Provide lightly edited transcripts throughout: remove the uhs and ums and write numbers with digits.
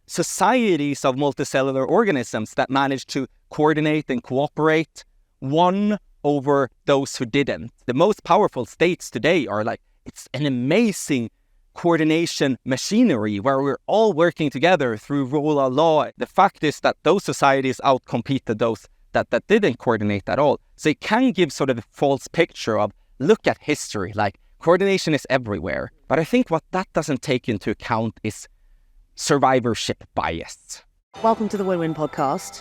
societies of multicellular organisms that managed to coordinate and cooperate won over those who didn't. The most powerful states today are like, it's an amazing coordination machinery where we're all working together through rule of law. The fact is that those societies outcompeted those that didn't coordinate at all. So it can give sort of a false picture of, look at history, like coordination is everywhere. But I think what that doesn't take into account is survivorship bias. Welcome to the Win-Win podcast.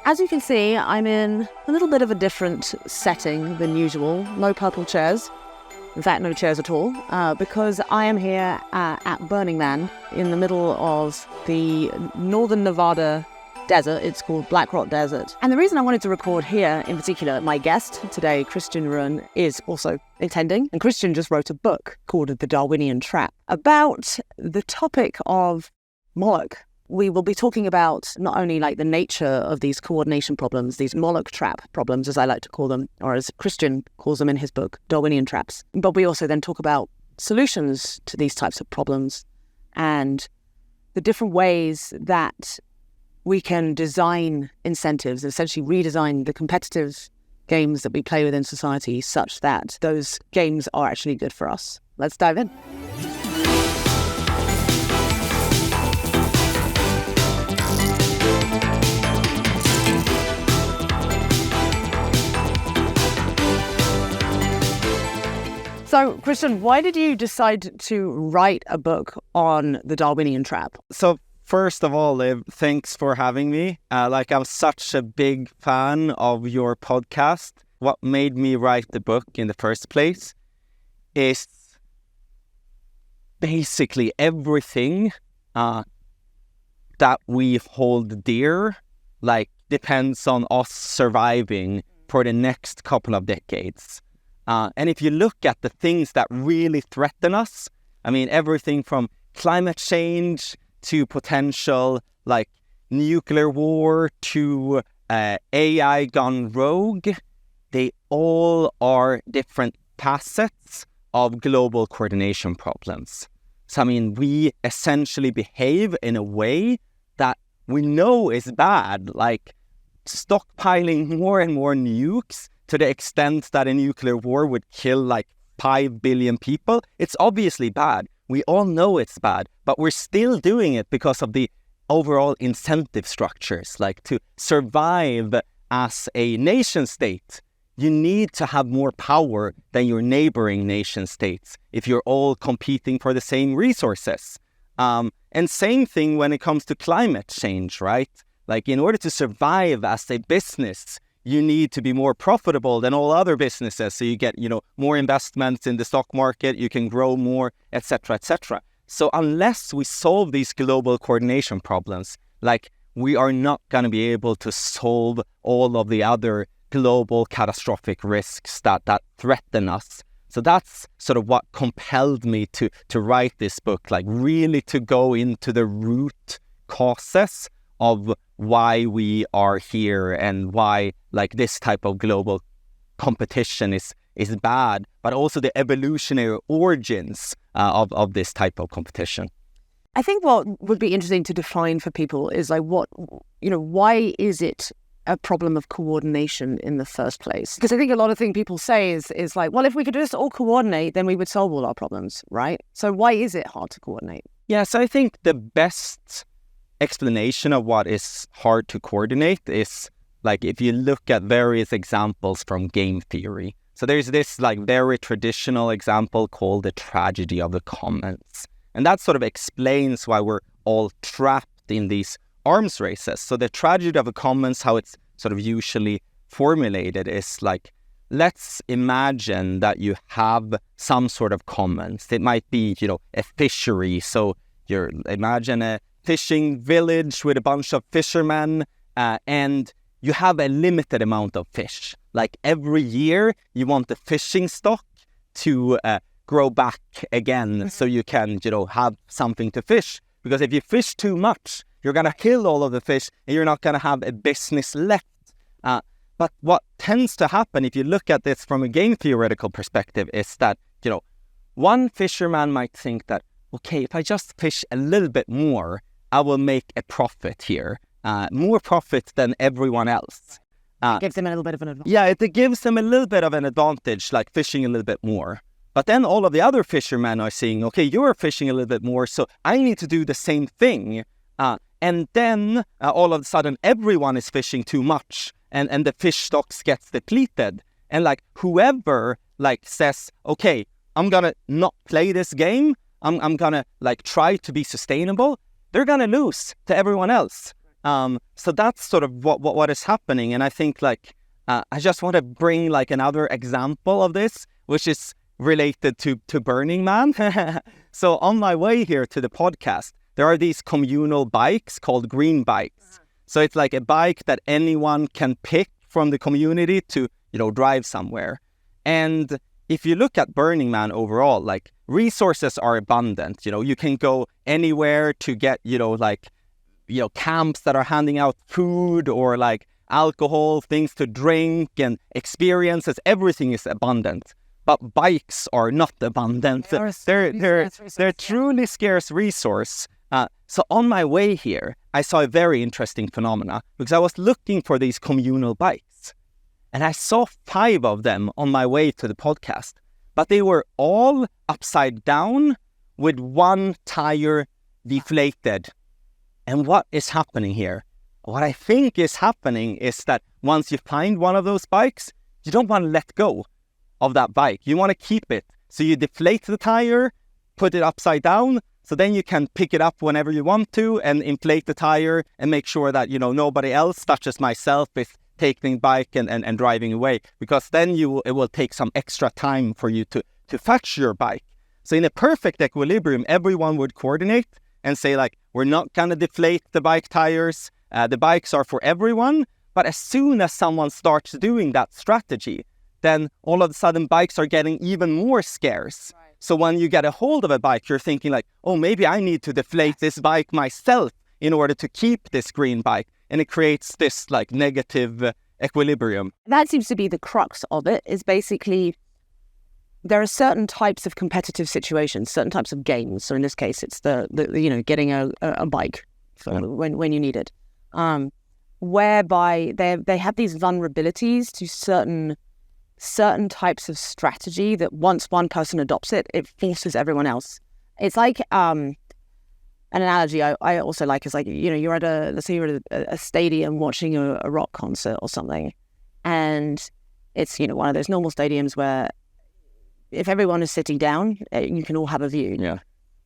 As you can see, I'm in a little bit of a different setting than usual. No purple chairs. In fact, no chairs at all, because I am here at Burning Man in the middle of the northern Nevada desert. It's called Black Rock Desert. And the reason I wanted to record here, in particular, my guest today, Kristian Rönn, is also attending. And Kristian just wrote a book called The Darwinian Trap about the topic of Moloch. We will be talking about not only like the nature of these coordination problems, these Moloch trap problems, as I like to call them, or as Kristian calls them in his book, Darwinian traps. But we also then talk about solutions to these types of problems and the different ways that we can design incentives, essentially redesign the competitive games that we play within society such that those games are actually good for us. Let's dive in. So, Kristian, why did you decide to write a book on the Darwinian Trap? So, first of all, Liv, thanks for having me. I'm such a big fan of your podcast. What made me write the book in the first place is basically everything that we hold dear, depends on us surviving for the next couple of decades. And if you look at the things that really threaten us, I mean, everything from climate change to potential nuclear war to AI gone rogue, they all are different facets of global coordination problems. So, I mean, we essentially behave in a way that we know is bad, like stockpiling more and more nukes to the extent that a nuclear war would kill 5 billion people. It's obviously bad. We all know it's bad, but we're still doing it because of the overall incentive structures. To survive as a nation state, you need to have more power than your neighboring nation states if you're all competing for the same resources. And same thing when it comes to climate change, right? In order to survive as a business, you need to be more profitable than all other businesses. So you get, more investments in the stock market, you can grow more, etc., etc. So unless we solve these global coordination problems, we are not going to be able to solve all of the other global catastrophic risks that threaten us. So that's sort of what compelled me to write this book, really to go into the root causes of why we are here and why this type of global competition is bad, but also the evolutionary origins of this type of competition. I think what would be interesting to define for people is why is it a problem of coordination in the first place? Because I think a lot of things people say is well, if we could just all coordinate, then we would solve all our problems, right? So why is it hard to coordinate? Yeah, so I think the best explanation of what is hard to coordinate is if you look at various examples from game theory. So there's this very traditional example called the tragedy of the commons. And that sort of explains why we're all trapped in these arms races. So the tragedy of the commons, how it's sort of usually formulated is let's imagine that you have some sort of commons. It might be, a fishery. So imagine a fishing village with a bunch of fishermen, and you have a limited amount of fish. Every year, you want the fishing stock to grow back again so you can, have something to fish. Because if you fish too much, you're going to kill all of the fish and you're not going to have a business left. But what tends to happen, if you look at this from a game theoretical perspective, is that, one fisherman might think that, okay, if I just fish a little bit more, I will make a profit here, more profit than everyone else. It gives them a little bit of an advantage. Yeah, it gives them a little bit of an advantage, like fishing a little bit more. But then all of the other fishermen are saying, okay, you're fishing a little bit more, so I need to do the same thing. And then all of a sudden, everyone is fishing too much, and the fish stocks gets depleted. And like whoever like says, okay, I'm gonna not play this game, I'm gonna like try to be sustainable, they're gonna lose to everyone else. So that's sort of what is happening. And I think like I just want to bring like another example of this, which is related to Burning Man. So on my way here to the podcast, there are these communal bikes called green bikes. So it's like a bike that anyone can pick from the community to, drive somewhere. And if you look at Burning Man overall, like resources are abundant. You can go anywhere to get, camps that are handing out food or like alcohol, things to drink and experiences. Everything is abundant. But bikes are not abundant. They're truly scarce resource. So on my way here, I saw a very interesting phenomena because I was looking for these communal bikes. And I saw 5 of them on my way to the podcast. But they were all upside down with one tire deflated. And what is happening here? What I think is happening is that once you find one of those bikes, you don't want to let go of that bike. You want to keep it. So you deflate the tire, put it upside down, so then you can pick it up whenever you want to and inflate the tire and make sure that, nobody else, such as myself, is taking the bike and driving away. Because then it will take some extra time for you to fetch your bike. So in a perfect equilibrium, everyone would coordinate and say like, we're not going to deflate the bike tires. The bikes are for everyone. But as soon as someone starts doing that strategy, then all of a sudden bikes are getting even more scarce. Right. So when you get a hold of a bike, you're thinking like, oh, maybe I need to deflate this bike myself in order to keep this green bike. And it creates this like negative equilibrium. That seems to be the crux of it, is basically there are certain types of competitive situations, certain types of games. So in this case, it's the getting a bike when you need it, whereby they have these vulnerabilities to certain types of strategy that once one person adopts it, it forces everyone else. It's like an analogy I also like is like, you're at a stadium watching a rock concert or something, and it's, one of those normal stadiums where if everyone is sitting down, you can all have a view. Yeah.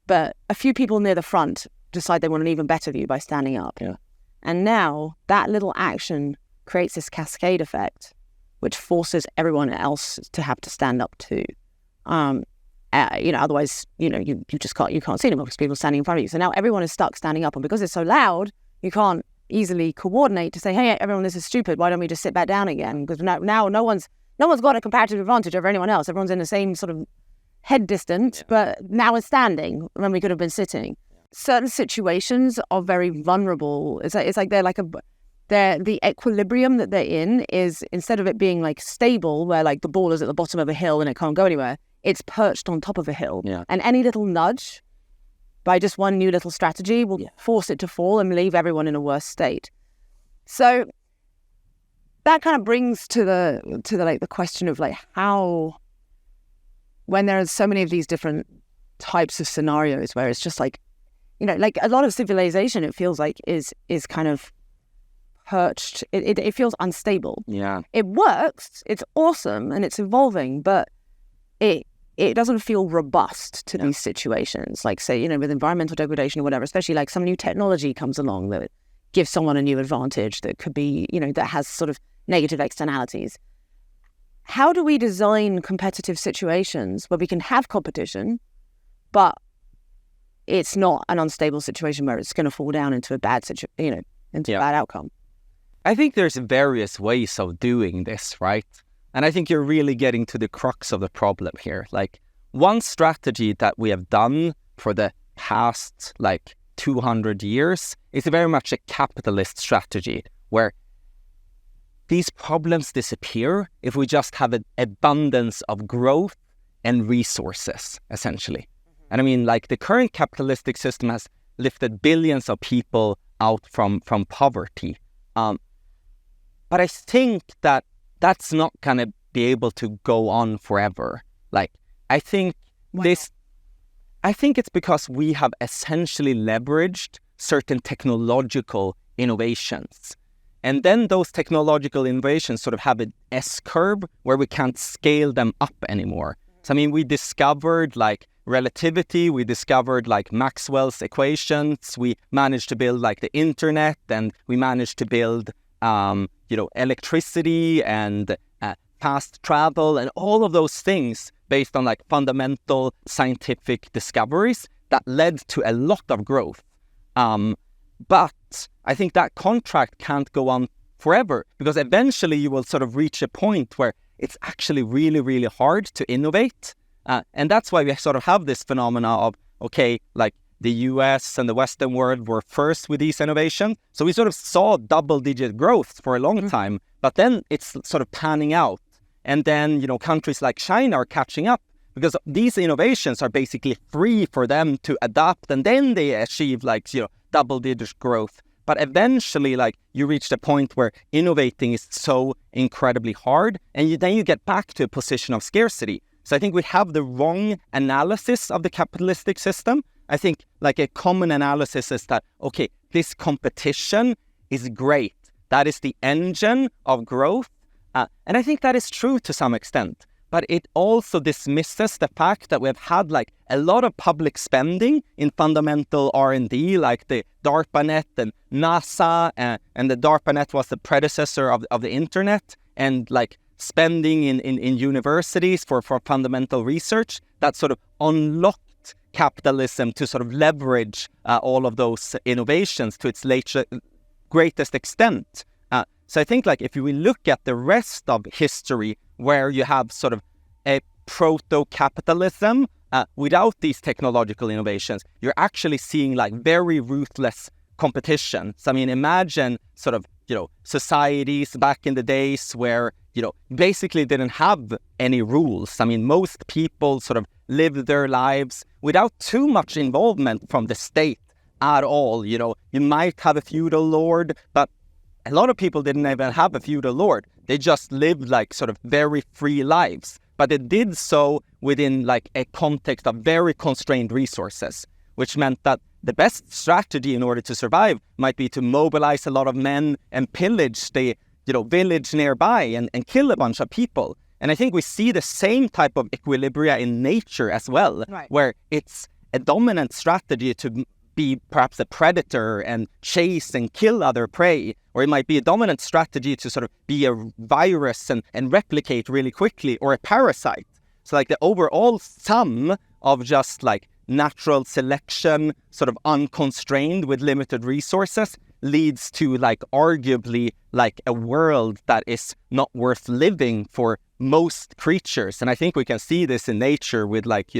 But a few people near the front decide they want an even better view by standing up. Yeah. And now that little action creates this cascade effect, which forces everyone else to have to stand up too. Otherwise, you just can't see them because people are standing in front of you. So now everyone is stuck standing up, and because it's so loud, you can't easily coordinate to say, hey, everyone, this is stupid. Why don't we just sit back down again? Because now no one's got a comparative advantage over anyone else. Everyone's in the same sort of head distance, but now it's standing when we could have been sitting. Certain situations are very vulnerable. It's like the equilibrium that they're in is, instead of it being like stable, where like the ball is at the bottom of a hill and it can't go anywhere, it's perched on top of a hill. Yeah. And any little nudge by just one new little strategy will force it to fall and leave everyone in a worse state. So that kind of brings to the question of like how, when there are so many of these different types of scenarios where it's just like, like a lot of civilization, it feels like is kind of perched. It feels unstable. Yeah. It works. It's awesome and it's evolving, but it doesn't feel robust to these situations. Like, say, with environmental degradation or whatever, especially like some new technology comes along that gives someone a new advantage that could be, that has sort of negative externalities. How do we design competitive situations where we can have competition, but it's not an unstable situation where it's going to fall down into a bad situation, into a bad outcome? I think there's various ways of doing this, right? And I think you're really getting to the crux of the problem here. Like, one strategy that we have done for the past, 200 years is very much a capitalist strategy, where these problems disappear if we just have an abundance of growth and resources, essentially. Mm-hmm. And I mean, the current capitalistic system has, lifted billions of people out from poverty. But I think that that's not going to be able to go on forever. Like, I think I think it's because we have essentially leveraged certain technological innovations. And then those technological innovations sort of have an S-curve where we can't scale them up anymore. So, I mean, we discovered like relativity, we discovered like Maxwell's equations, we managed to build like the internet, and we managed to build, electricity and fast travel and all of those things based on like fundamental scientific discoveries that led to a lot of growth. But I think that contract can't go on forever, because eventually you will sort of reach a point where it's actually really, really hard to innovate. And that's why we sort of have this phenomena of, okay, like the US and the Western world were first with these innovations. So we sort of saw double-digit growth for a long time, but then it's sort of panning out. And then, countries like China are catching up because these innovations are basically free for them to adapt, and then they achieve like, double-digit growth. But eventually, like, you reach the point where innovating is so incredibly hard, and then you get back to a position of scarcity. So I think we have the wrong analysis of the capitalistic system. I think like a common analysis is that, okay, this competition is great. That is the engine of growth. And I think that is true to some extent. But it also dismisses the fact that we've had like a lot of public spending in fundamental R&D, like the DARPANet and NASA, and the DARPANet was the predecessor of the internet, and like spending in universities for fundamental research that sort of unlocked capitalism to sort of leverage all of those innovations to its greatest extent. So I think like if we look at the rest of history where you have sort of a proto-capitalism without these technological innovations, you're actually seeing like very ruthless competition. So I mean, imagine sort of, societies back in the days where, basically didn't have any rules. I mean, most people sort of lived their lives without too much involvement from the state at all. You might have a feudal lord, but a lot of people didn't even have a feudal lord. They just lived like sort of very free lives, but they did so within like a context of very constrained resources, which meant that the best strategy in order to survive might be to mobilize a lot of men and pillage the, village nearby and kill a bunch of people. And I think we see the same type of equilibria in nature as well, right, where it's a dominant strategy to be perhaps a predator and chase and kill other prey, or it might be a dominant strategy to sort of be a virus and replicate really quickly, or a parasite. So like the overall sum of just like natural selection, sort of unconstrained with limited resources, leads to like arguably like a world that is not worth living for most creatures. And I think we can see this in nature with like,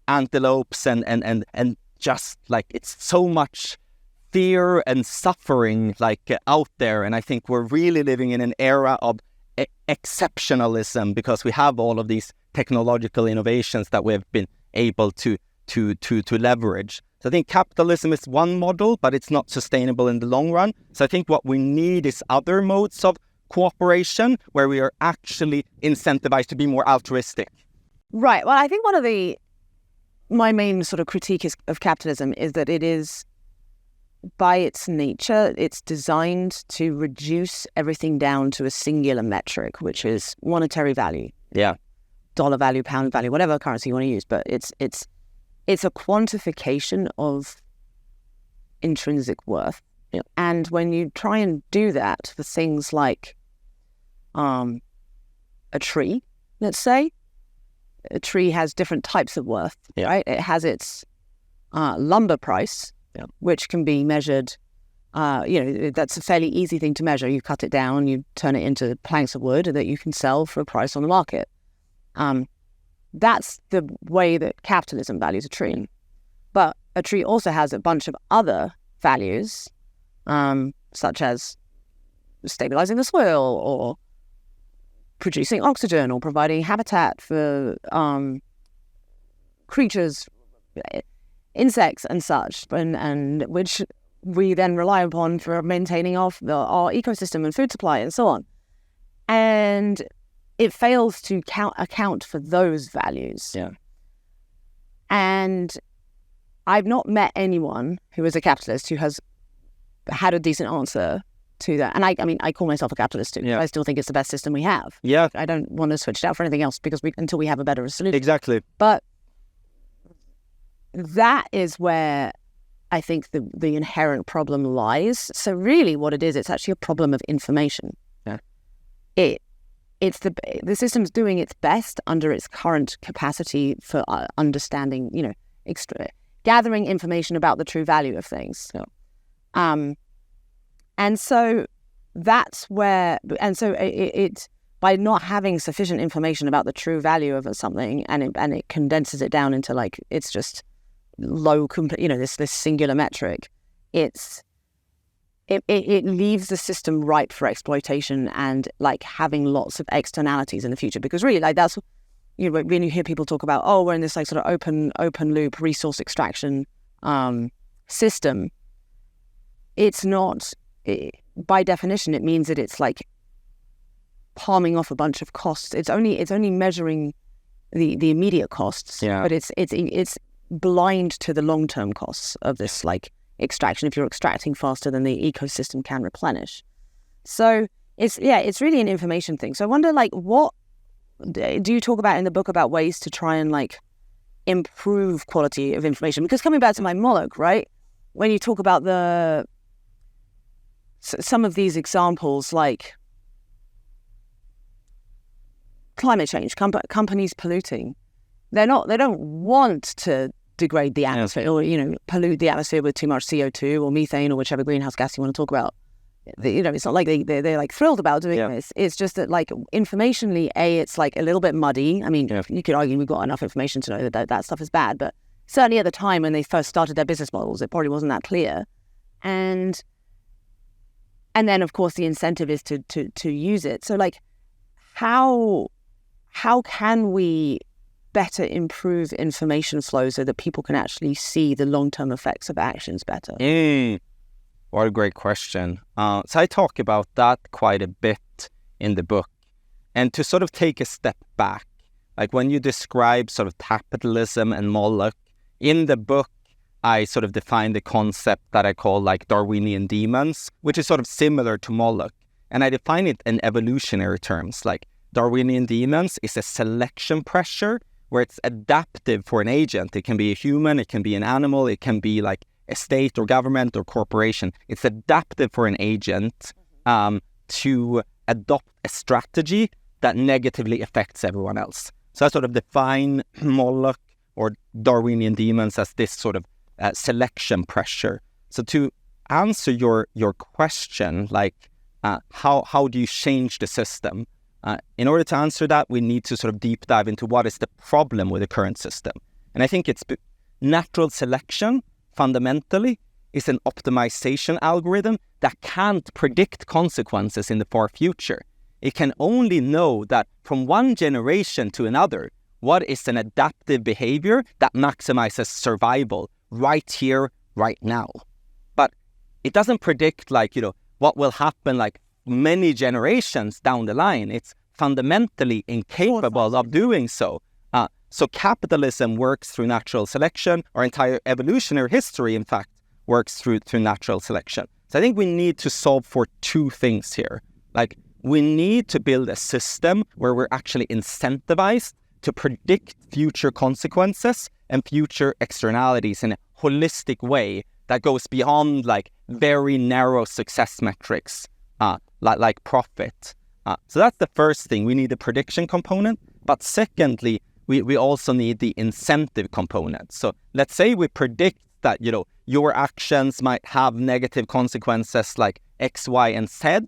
antelopes and just like it's so much fear and suffering like out there. And I think we're really living in an era of exceptionalism because we have all of these technological innovations that we've been able to leverage. So I think capitalism is one model, but it's not sustainable in the long run. So I think what we need is other modes of cooperation where we are actually incentivized to be more altruistic. Right. Well, I think one of my main sort of critique of capitalism is that it is, by its nature, it's designed to reduce everything down to a singular metric, which is monetary value. Yeah. Dollar value, pound value, whatever currency you want to use. But it's a quantification of intrinsic worth. Yeah. And when you try and do that for things like a tree, let's say, a tree has different types of worth, yeah, right? It has its lumber price, yeah, which can be measured, that's a fairly easy thing to measure. You cut it down, you turn it into planks of wood that you can sell for a price on the market. That's the way that capitalism values a tree. But a tree also has a bunch of other values, such as stabilizing the soil or producing oxygen or providing habitat for creatures. insects and such, and which we then rely upon for maintaining our ecosystem and food supply and so on. And it fails to account for those values. Yeah. And I've not met anyone who is a capitalist who has had a decent answer to that. And I mean, I call myself a capitalist too. Yeah. I still think it's the best system we have. Yeah. I don't want to switch it out for anything else until we have a better solution. Exactly. But that is where I think the inherent problem lies. So really what it is, it's actually a problem of information. Yeah. It's the system's doing its best under its current capacity for understanding, gathering information about the true value of things. Yeah. And so that's where, and so it by not having sufficient information about the true value of something, and it condenses it down into like it's just low, this singular metric. It leaves the system ripe for exploitation and like having lots of externalities in the future. Because really, like that's when you hear people talk about, oh, we're in this like sort of open loop resource extraction system. It's not. By definition, it means that it's like palming off a bunch of costs. It's only measuring the immediate costs, yeah. But it's blind to the long-term costs of this like extraction. If you're extracting faster than the ecosystem can replenish, so it's really an information thing. So I wonder, like, what do you talk about in the book about ways to try and like improve quality of information? Because coming back to my Moloch, right, when you talk about some of these examples, like climate change, companies polluting, they don't want to degrade the atmosphere or pollute the atmosphere with too much CO2 or methane or whichever greenhouse gas you want to talk about. It's not like they're like thrilled about doing this. It's just that like informationally, it's like a little bit muddy. I mean, you could argue we've got enough information to know that stuff is bad, but certainly at the time when they first started their business models, it probably wasn't that clear. And then, of course, the incentive is to use it. So, like, how can we better improve information flow so that people can actually see the long-term effects of actions better? What a great question. So I talk about that quite a bit in the book. And to sort of take a step back, like when you describe sort of capitalism and Moloch, in the book, I sort of define the concept that I call like Darwinian demons, which is sort of similar to Moloch. And I define it in evolutionary terms. Like Darwinian demons is a selection pressure where it's adaptive for an agent. It can be a human, it can be an animal, it can be like a state or government or corporation. It's adaptive for an agent to adopt a strategy that negatively affects everyone else. So I sort of define Moloch or Darwinian demons as this sort of selection pressure. So to answer your question, like how do you change the system? In order to answer that, we need to sort of deep dive into what is the problem with the current system. And I think it's natural selection fundamentally is an optimization algorithm that can't predict consequences in the far future. It can only know that from one generation to another, what is an adaptive behavior that maximizes survival right here, right now. But it doesn't predict what will happen like many generations down the line. It's fundamentally incapable of doing so. So capitalism works through natural selection. Our entire evolutionary history, in fact, works through natural selection. So I think we need to solve for two things here. Like, we need to build a system where we're actually incentivized to predict future consequences and future externalities in a holistic way that goes beyond like very narrow success metrics, like profit. So that's the first thing. We need the prediction component. But secondly, we also need the incentive component. So let's say we predict that, your actions might have negative consequences like X, Y, and Z.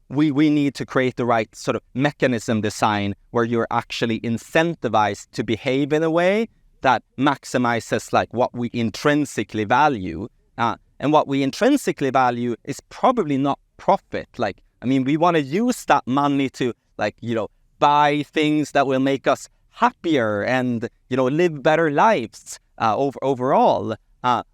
We need to create the right sort of mechanism design where you're actually incentivized to behave in a way that maximizes like what we intrinsically value. And what we intrinsically value is probably not profit. We want to use that money to buy things that will make us happier and, live better lives. overall.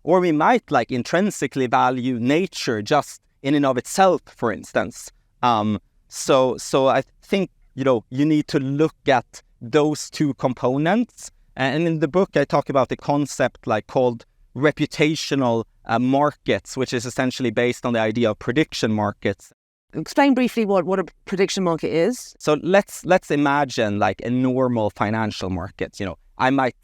Or we might like intrinsically value nature just in and of itself, for instance. So I think, you need to look at those two components. And in the book, I talk about the concept like called reputational markets, which is essentially based on the idea of prediction markets. Explain briefly what a prediction market is. So let's imagine like a normal financial market. I might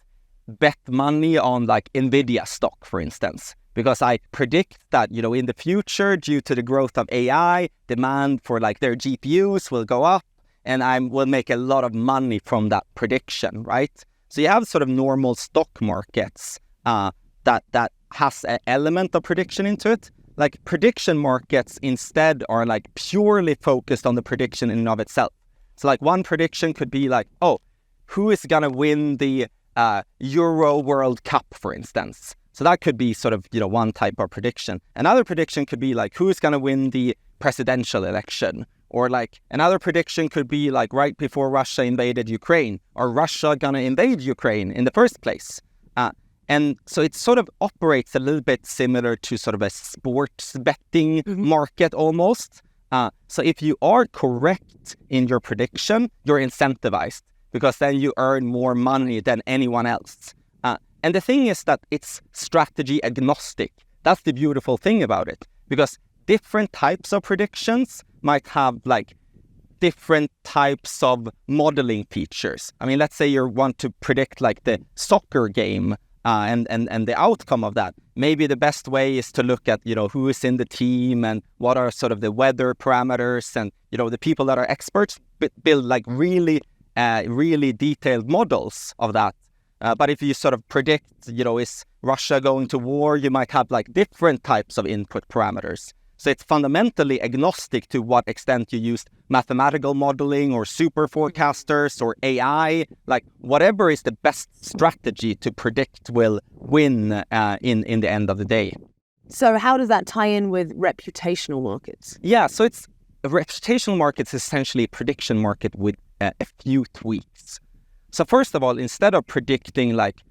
bet money on like Nvidia stock, for instance, because I predict that, in the future, due to the growth of AI, demand for like their GPUs will go up, and I will make a lot of money from that prediction, right? So you have sort of normal stock markets that has an element of prediction into it. Like prediction markets instead are like purely focused on the prediction in and of itself. So like one prediction could be like, who is going to win the Euro World Cup, for instance. So that could be sort of, one type of prediction. Another prediction could be like, who is going to win the presidential election? Or like another prediction could be like right before Russia invaded Ukraine, or Russia going to invade Ukraine in the first place? And so it sort of operates a little bit similar to sort of a sports betting market almost. So if you are correct in your prediction, you're incentivized, because then you earn more money than anyone else. And the thing is that it's strategy agnostic. That's the beautiful thing about it, because different types of predictions might have like different types of modeling features. I mean, let's say you want to predict like the soccer game and the outcome of that. Maybe the best way is to look at, who is in the team and what are sort of the weather parameters, and, the people that are experts build like really detailed models of that. But if you sort of predict, is Russia going to war, you might have like different types of input parameters. So it's fundamentally agnostic to what extent you use mathematical modeling or super forecasters or AI, like whatever is the best strategy to predict will win in the end of the day. So how does that tie in with reputational markets? Yeah, so it's a reputational market is essentially a prediction market with a few tweaks. So first of all, instead of predicting like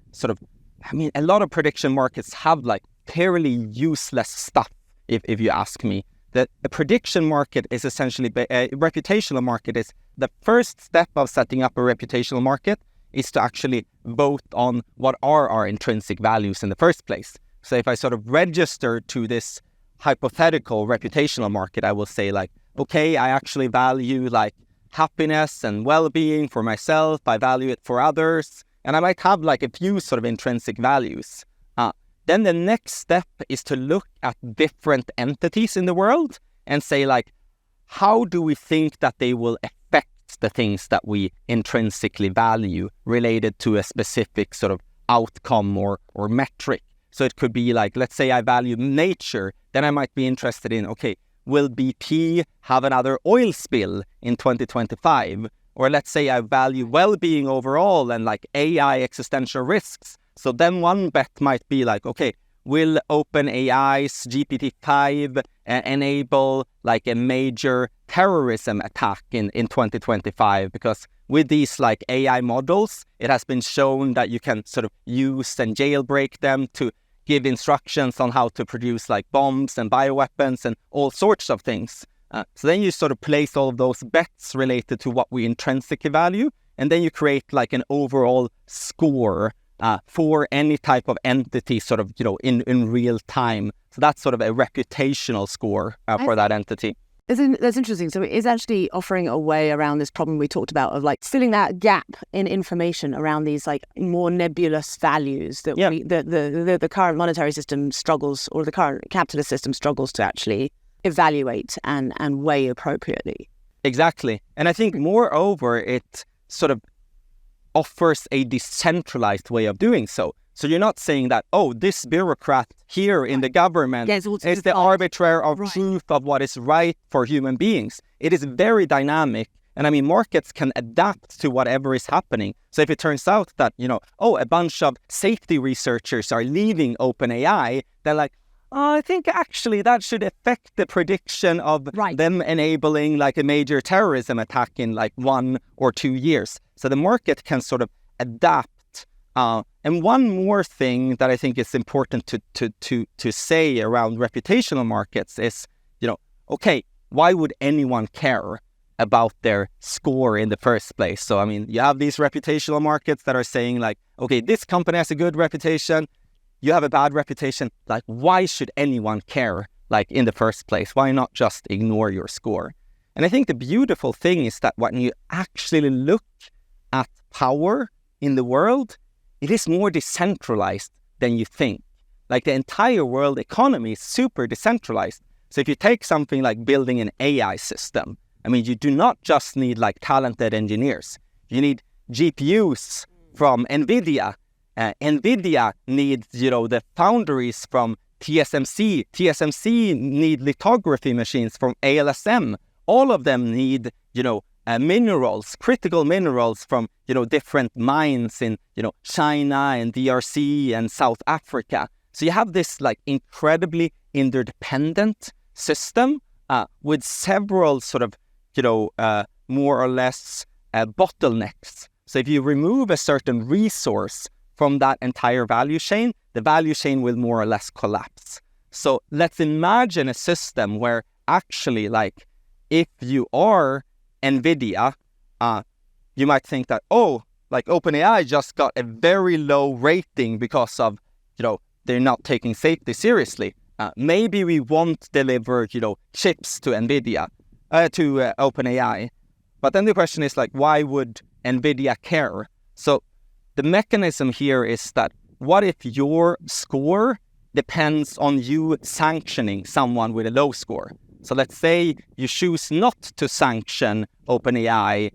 a lot of prediction markets have like fairly useless stuff. If you ask me, that a prediction market is essentially a reputational market is the first step of setting up a reputational market is to actually vote on what are our intrinsic values in the first place. So if I sort of register to this hypothetical reputational market, I will say like, okay, I actually value like happiness and well-being for myself. I value it for others. And I might have like a few sort of intrinsic values. Then the next step is to look at different entities in the world and say like, how do we think that they will affect the things that we intrinsically value related to a specific sort of outcome or metric? So it could be like, let's say I value nature, then I might be interested in, okay, will BP have another oil spill in 2025? Or let's say I value well-being overall and like AI existential risks. So then one bet might be like, okay, will OpenAI's GPT-5 enable like a major terrorism attack in 2025? Because with these like AI models, it has been shown that you can sort of use and jailbreak them to give instructions on how to produce like bombs and bioweapons and all sorts of things. So then you sort of place all of those bets related to what we intrinsically value, and then you create like an overall score for any type of entity sort of, in real time. So that's sort of a reputational score for that entity. That's interesting. So it is actually offering a way around this problem we talked about of like filling that gap in information around these like more nebulous values that the current monetary system struggles, or the current capitalist system struggles to actually evaluate and weigh appropriately. Exactly. And I think moreover, it sort of offers a decentralized way of doing so. So you're not saying that, this bureaucrat here in the government is the arbiter of truth of what is right for human beings. It is very dynamic. And I mean, markets can adapt to whatever is happening. So if it turns out that, a bunch of safety researchers are leaving OpenAI, they're like, I think actually that should affect the prediction of them enabling like a major terrorism attack in like 1 or 2 years. So the market can sort of adapt And one more thing that I think is important to say around reputational markets is, okay, why would anyone care about their score in the first place? So, I mean, you have these reputational markets that are saying like, okay, this company has a good reputation, you have a bad reputation. Like, why should anyone care, like, in the first place? Why not just ignore your score? And I think the beautiful thing is that when you actually look at power in the world, it is more decentralized than you think. Like, the entire world economy is super decentralized. So if you take something like building an AI system, I mean, you do not just need like talented engineers. You need GPUs from NVIDIA. NVIDIA needs, the foundries from TSMC. TSMC need lithography machines from ALSM. All of them need, minerals, critical minerals from, different mines in, China and DRC and South Africa. So you have this like incredibly interdependent system with several sort of, more or less bottlenecks. So if you remove a certain resource from that entire value chain, the value chain will more or less collapse. So let's imagine a system where actually, like, if you are NVIDIA, you might think that, like OpenAI just got a very low rating because of, they're not taking safety seriously. Maybe we won't deliver, chips to NVIDIA, to OpenAI. But then the question is like, why would NVIDIA care? So the mechanism here is that what if your score depends on you sanctioning someone with a low score? So let's say you choose not to sanction OpenAI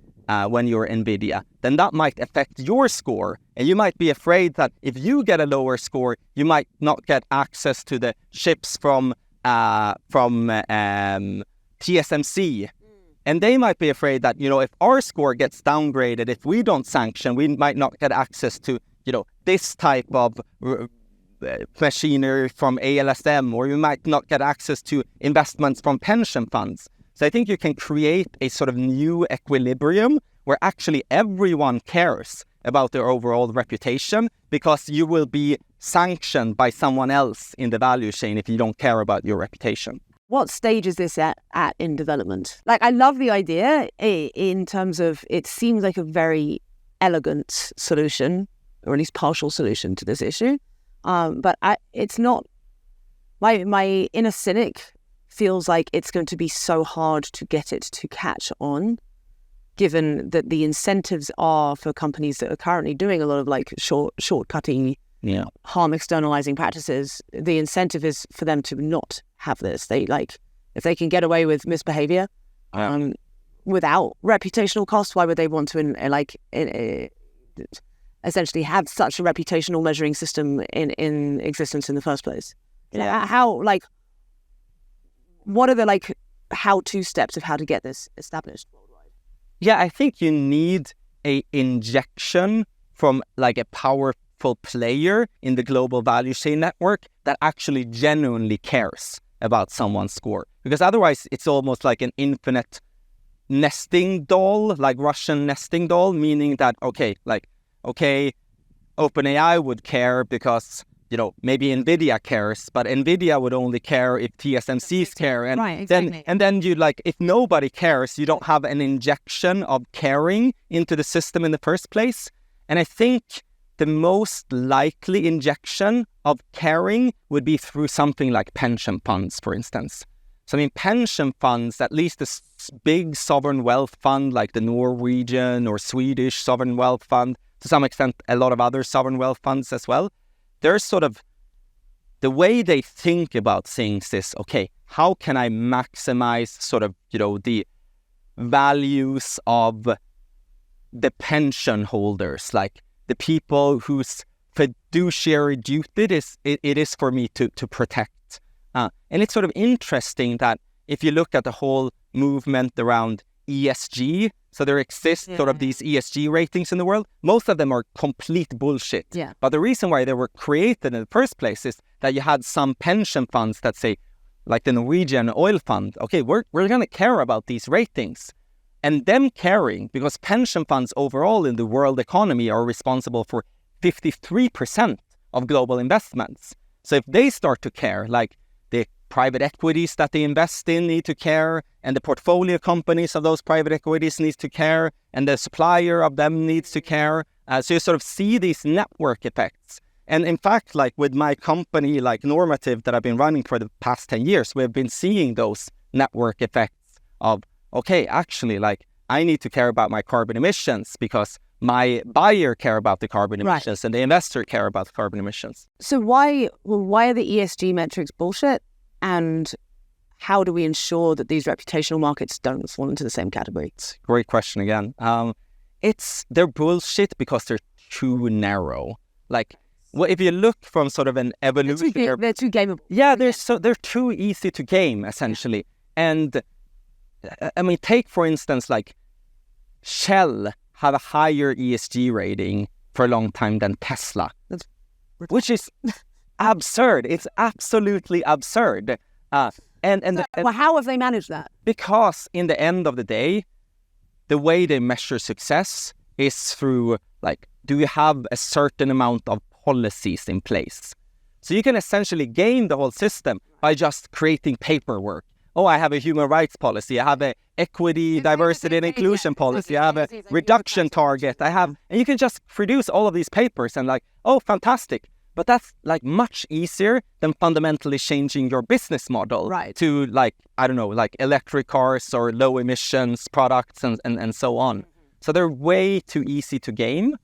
when you're NVIDIA, then that might affect your score. And you might be afraid that if you get a lower score, you might not get access to the chips from TSMC. And they might be afraid that, if our score gets downgraded, if we don't sanction, we might not get access to, this type of machinery from ALSM, or you might not get access to investments from pension funds. So I think you can create a sort of new equilibrium where actually everyone cares about their overall reputation, because you will be sanctioned by someone else in the value chain if you don't care about your reputation. What stage is this at in development? Like, I love the idea in terms of it seems like a very elegant solution, or at least partial solution to this issue. But it's not. My inner cynic feels like it's going to be so hard to get it to catch on, given that the incentives are for companies that are currently doing a lot of like shortcutting, harm externalizing practices. The incentive is for them to not have this. They if they can get away with misbehavior without reputational costs, why would they want to essentially have such a reputational measuring system in existence in the first place? What are the how-to steps of how to get this established worldwide? Yeah, I think you need a injection from like a powerful player in the global value chain network that actually genuinely cares about someone's score. Because otherwise it's almost like an infinite nesting doll, like Russian nesting doll, meaning that, okay, OpenAI would care because, maybe NVIDIA cares, but NVIDIA would only care if TSMC's care. And right, exactly. then you if nobody cares, you don't have an injection of caring into the system in the first place. And I think the most likely injection of caring would be through something like pension funds, for instance. So, I mean, pension funds, at least this big sovereign wealth fund like the Norwegian or Swedish sovereign wealth fund, to some extent a lot of other sovereign wealth funds as well, they're sort of, the way they think about things is, okay, how can I maximize sort of, the values of the pension holders, like the people whose fiduciary duty it is for me to protect. And it's sort of interesting that if you look at the whole movement around ESG, so there exists sort of these ESG ratings in the world. Most of them are complete bullshit. Yeah. But the reason why they were created in the first place is that you had some pension funds that say, like the Norwegian oil fund, okay, we're going to care about these ratings. And them caring, because pension funds overall in the world economy are responsible for 53% of global investments. So if they start to care, like the private equities that they invest in need to care, and the portfolio companies of those private equities needs to care, and the supplier of them needs to care. So you sort of see these network effects. And in fact, like with my company, like Normative, that I've been running for the past 10 years, we've been seeing those network effects of, okay, actually, like I need to care about my carbon emissions because my buyer care about the carbon emissions, and the investor care about the carbon emissions. So why are the ESG metrics bullshit? And how do we ensure that these reputational markets don't fall into the same category? Great question again. They're bullshit because they're too narrow. Like, well, if you look from sort of an evolutionary... They're too gameable. Yeah, they're too easy to game, essentially. And, I mean, take, for instance, like, Shell have a higher ESG rating for a long time than Tesla, which is absurd. It's absolutely absurd. Well, how have they managed that? Because in the end of the day, the way they measure success is through, like, do you have a certain amount of policies in place? So you can essentially game the whole system by just creating paperwork. Oh, I have a human rights policy. I have a equity, diversity, and inclusion policy. I have a reduction target. And you can just produce all of these papers and like, oh, fantastic. But that's like much easier than fundamentally changing your business model to like, I don't know, like electric cars or low emissions products and so on. So they're way too easy to game.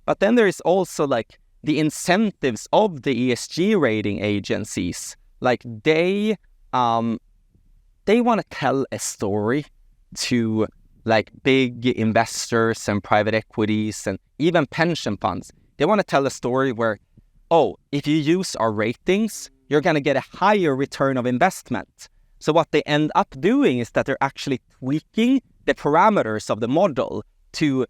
But then there is also like the incentives of the ESG rating agencies. Like they want to tell a story to like big investors and private equities and even pension funds. They want to tell a story where, oh, if you use our ratings, you're going to get a higher return of investment. So what they end up doing is that they're actually tweaking the parameters of the model to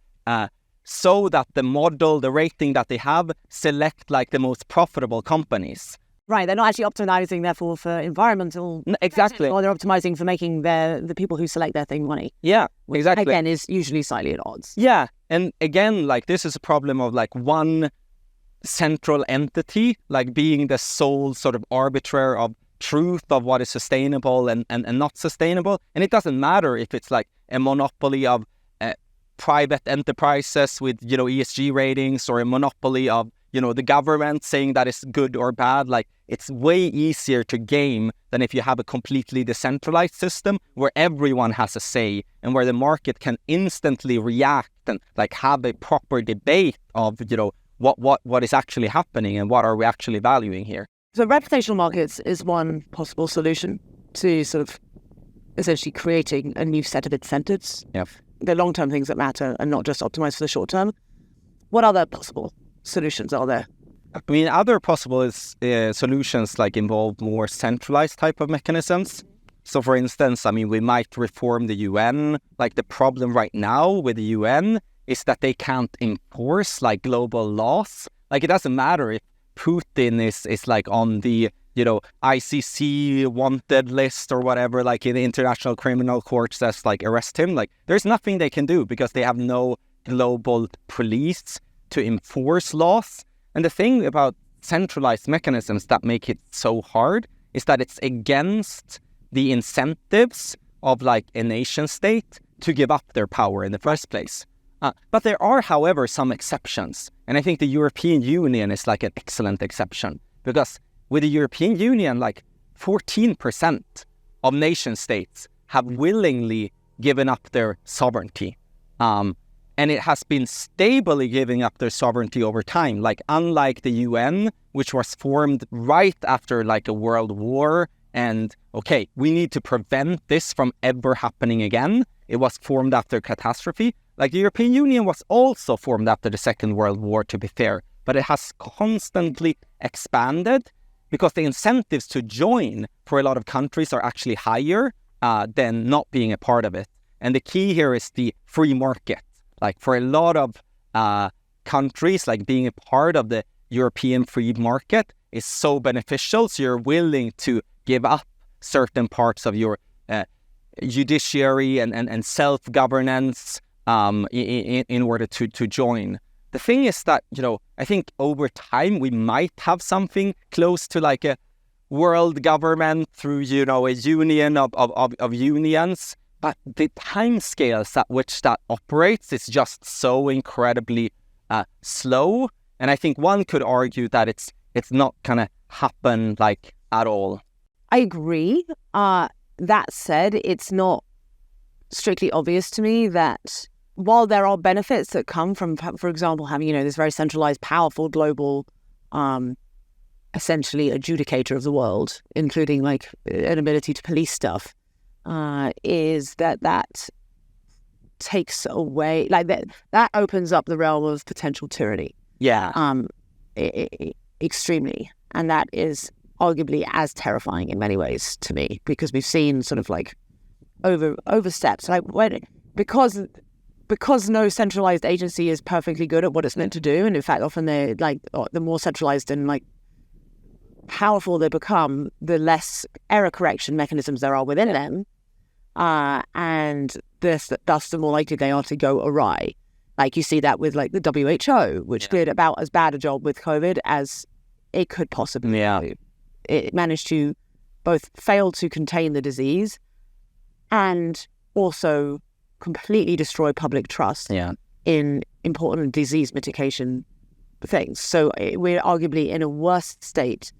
so that the rating that they have, select like the most profitable companies. Right, they're not actually optimizing, therefore, for environmental... Exactly. Or they're optimizing for making the people who select their thing money. Yeah, exactly. Again, is usually slightly at odds. Yeah, and again, like this is a problem of like one central entity, like being the sole sort of arbiter of truth of what is sustainable and not sustainable. And it doesn't matter if it's like a monopoly of private enterprises with, you know, ESG ratings, or a monopoly of, you know, the government saying that it's good or bad. Like, it's way easier to game than if you have a completely decentralized system where everyone has a say and where the market can instantly react and like have a proper debate of, you know, what is actually happening and what are we actually valuing here. So reputational markets is one possible solution to sort of essentially creating a new set of incentives. Yep. The long-term things that matter and not just optimized for the short term. What other possible solutions are there? I mean, other possible solutions like involve more centralized type of mechanisms. So for instance, I mean, we might reform the UN. Like the problem right now with the UN is that they can't enforce like global laws. Like it doesn't matter if Putin is like on the, you know, ICC wanted list or whatever, like in the International Criminal Court says like arrest him. Like there's nothing they can do because they have no global police to enforce laws. And the thing about centralized mechanisms that make it so hard is that it's against the incentives of like a nation state to give up their power in the first place. But there are, however, some exceptions. And I think the European Union is like an excellent exception, because with the European Union, like 14% of nation states have willingly given up their sovereignty. And it has been stably giving up their sovereignty over time. Like unlike the UN, which was formed right after like a world war, and okay, we need to prevent this from ever happening again. It was formed after catastrophe. Like the European Union was also formed after the Second World War, to be fair, but it has constantly expanded because the incentives to join for a lot of countries are actually higher than not being a part of it. And the key here is the free market. Like for a lot of countries, like being a part of the European free market is so beneficial. So you're willing to give up certain parts of your judiciary and self-governance in order to join. the thing is that, I think over time we might have something close to like a world government through, a union of unions. But the timescales at which that operates is just so incredibly slow. And I think one could argue that it's not gonna happen like at all. I agree. That said, it's not strictly obvious to me that while there are benefits that come from, for example, having, this very centralized, powerful global, essentially adjudicator of the world, including like an ability to police stuff, is that takes away, like that opens up the realm of potential tyranny. Yeah. Extremely. And that is arguably as terrifying in many ways to me, because we've seen sort of like oversteps. Like because no centralized agency is perfectly good at what it's meant to do, and in fact often they're like the more centralized and like powerful they become, the less error correction mechanisms there are within them, and thus the more likely they are to go awry. Like you see that with like the WHO, which did about as bad a job with COVID as it could possibly do. It managed to both fail to contain the disease and also completely destroy public trust in important disease mitigation things. So we're arguably in a worse state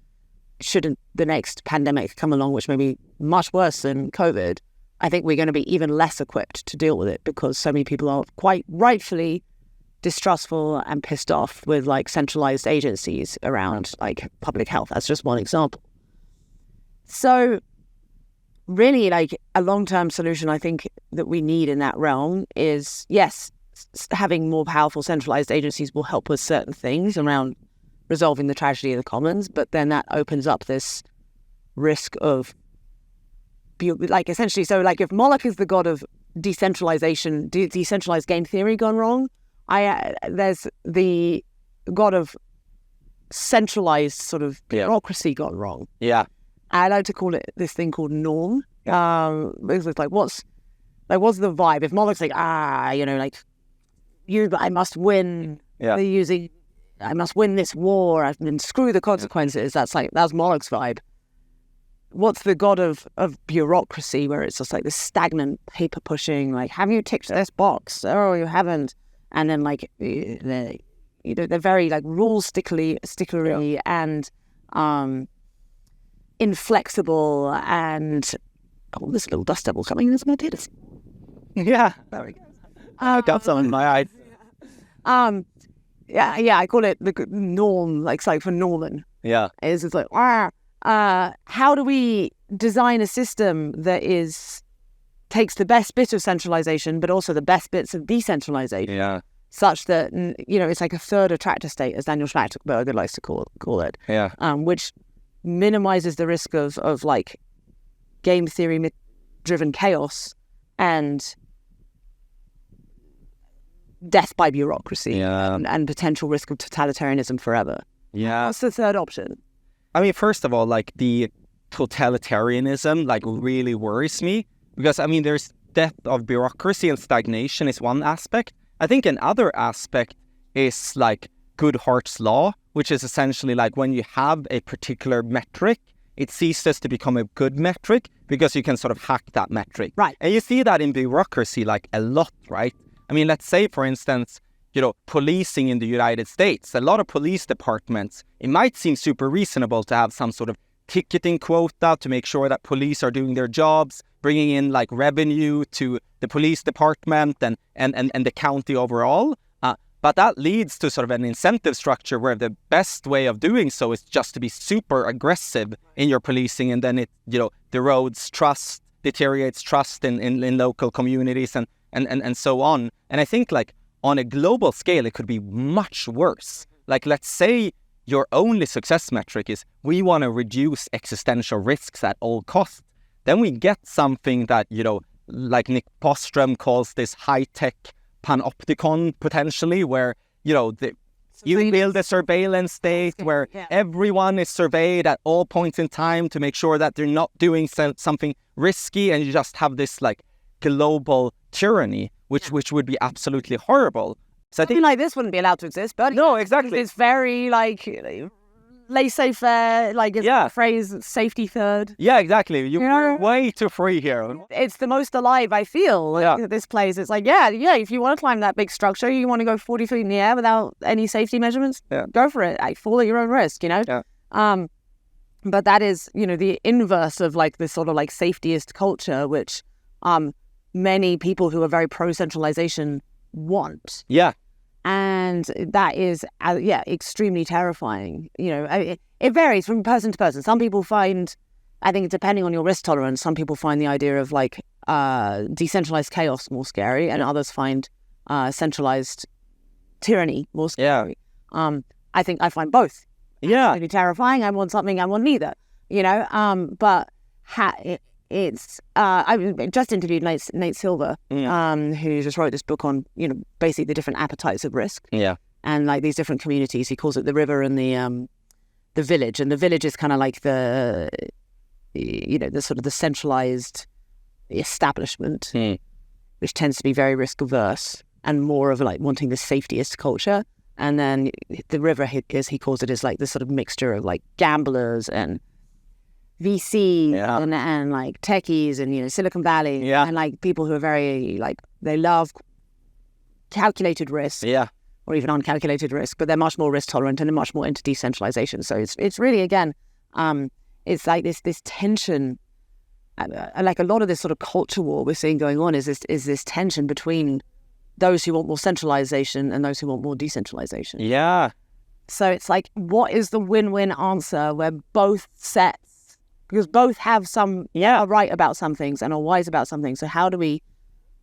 should the next pandemic come along, which may be much worse than COVID. I think we're going to be even less equipped to deal with it because so many people are quite rightfully distrustful and pissed off with like centralized agencies around like public health. That's just one example. So really like a long-term solution I think that we need in that realm is, yes, having more powerful centralized agencies will help with certain things around resolving the tragedy of the commons, but then that opens up this risk of like essentially, so like if Moloch is the god of decentralization, decentralized game theory gone wrong, there's the god of centralized sort of bureaucracy gone wrong. Yeah. I like to call it this thing called norm. It's like what's the vibe? If Moloch's like, I must win. Yeah. I must win this war and screw the consequences. That's Moloch's vibe. What's the god of bureaucracy, where it's just like this stagnant paper pushing, like, have you ticked this box? Oh, you haven't. And then like they're very like rule sticklery and inflexible, and this little dust devil coming. There's my data. Yeah, there we go. I got some in my eyes. I call it the norm, like for Norman. Yeah, it's like how do we design a system that takes the best bit of centralization, but also the best bits of decentralization? Yeah. Such that, it's like a third attractor state, as Daniel Schmachtenberger likes to call it. Yeah. Which minimizes the risk of like game theory driven chaos and death by bureaucracy and potential risk of totalitarianism forever. Yeah. What's the third option? I mean, first of all, like the totalitarianism like really worries me because there's death of bureaucracy and stagnation is one aspect. I think another aspect is like Goodhart's law, which is essentially like when you have a particular metric, it ceases to become a good metric because you can sort of hack that metric. Right. And you see that in bureaucracy like a lot, right? Let's say, for instance, policing in the United States, a lot of police departments, it might seem super reasonable to have some sort of ticketing quota to make sure that police are doing their jobs, bringing in like revenue to the police department and the county overall. But that leads to sort of an incentive structure where the best way of doing so is just to be super aggressive in your policing, and then it erodes trust, deteriorates trust in local communities and so on. And I think like on a global scale, it could be much worse. Like, let's say your only success metric is we want to reduce existential risks at all costs. Then we get something that, like Nick Bostrom calls this high-tech panopticon potentially, where, you build a surveillance state where everyone is surveyed at all points in time to make sure that they're not doing something risky, and you just have this like global tyranny, which would be absolutely horrible. So I think Something like this wouldn't be allowed to exist, but no, exactly. it's very like laissez-faire, like it's the phrase safety third. Yeah, exactly. You're way too free here. It's the most alive I feel. This place. It's like, yeah. If you want to climb that big structure, you want to go 40 feet in the air without any safety measurements, go for it. Like, fall at your own risk, Yeah. But that is, the inverse of like this sort of like safetyist culture, which many people who are very pro-centralization want. Yeah. And that is, extremely terrifying. It varies from person to person. Some people find, I think depending on your risk tolerance, some people find the idea of like decentralized chaos more scary, and others find centralized tyranny more scary. I think I find both. Yeah. Really terrifying. I want something, I want neither. But I just interviewed Nate Silver, who just wrote this book on, basically the different appetites of risk. Yeah. And like these different communities. He calls it the river and the village. And the village is kind of like the sort of the centralized establishment, which tends to be very risk averse and more of like wanting the safetiest culture. And then the river, as he calls it, is like this sort of mixture of like gamblers and VC and like techies and Silicon Valley and like people who are very like they love calculated risk or even uncalculated risk, but they're much more risk tolerant and they're much more into decentralization. So it's really again it's like this tension, like a lot of this sort of culture war we're seeing going on is this tension between those who want more centralization and those who want more decentralization. Yeah. So it's like, what is the win-win answer where both sets, because both have are right about some things and are wise about some things. So how do we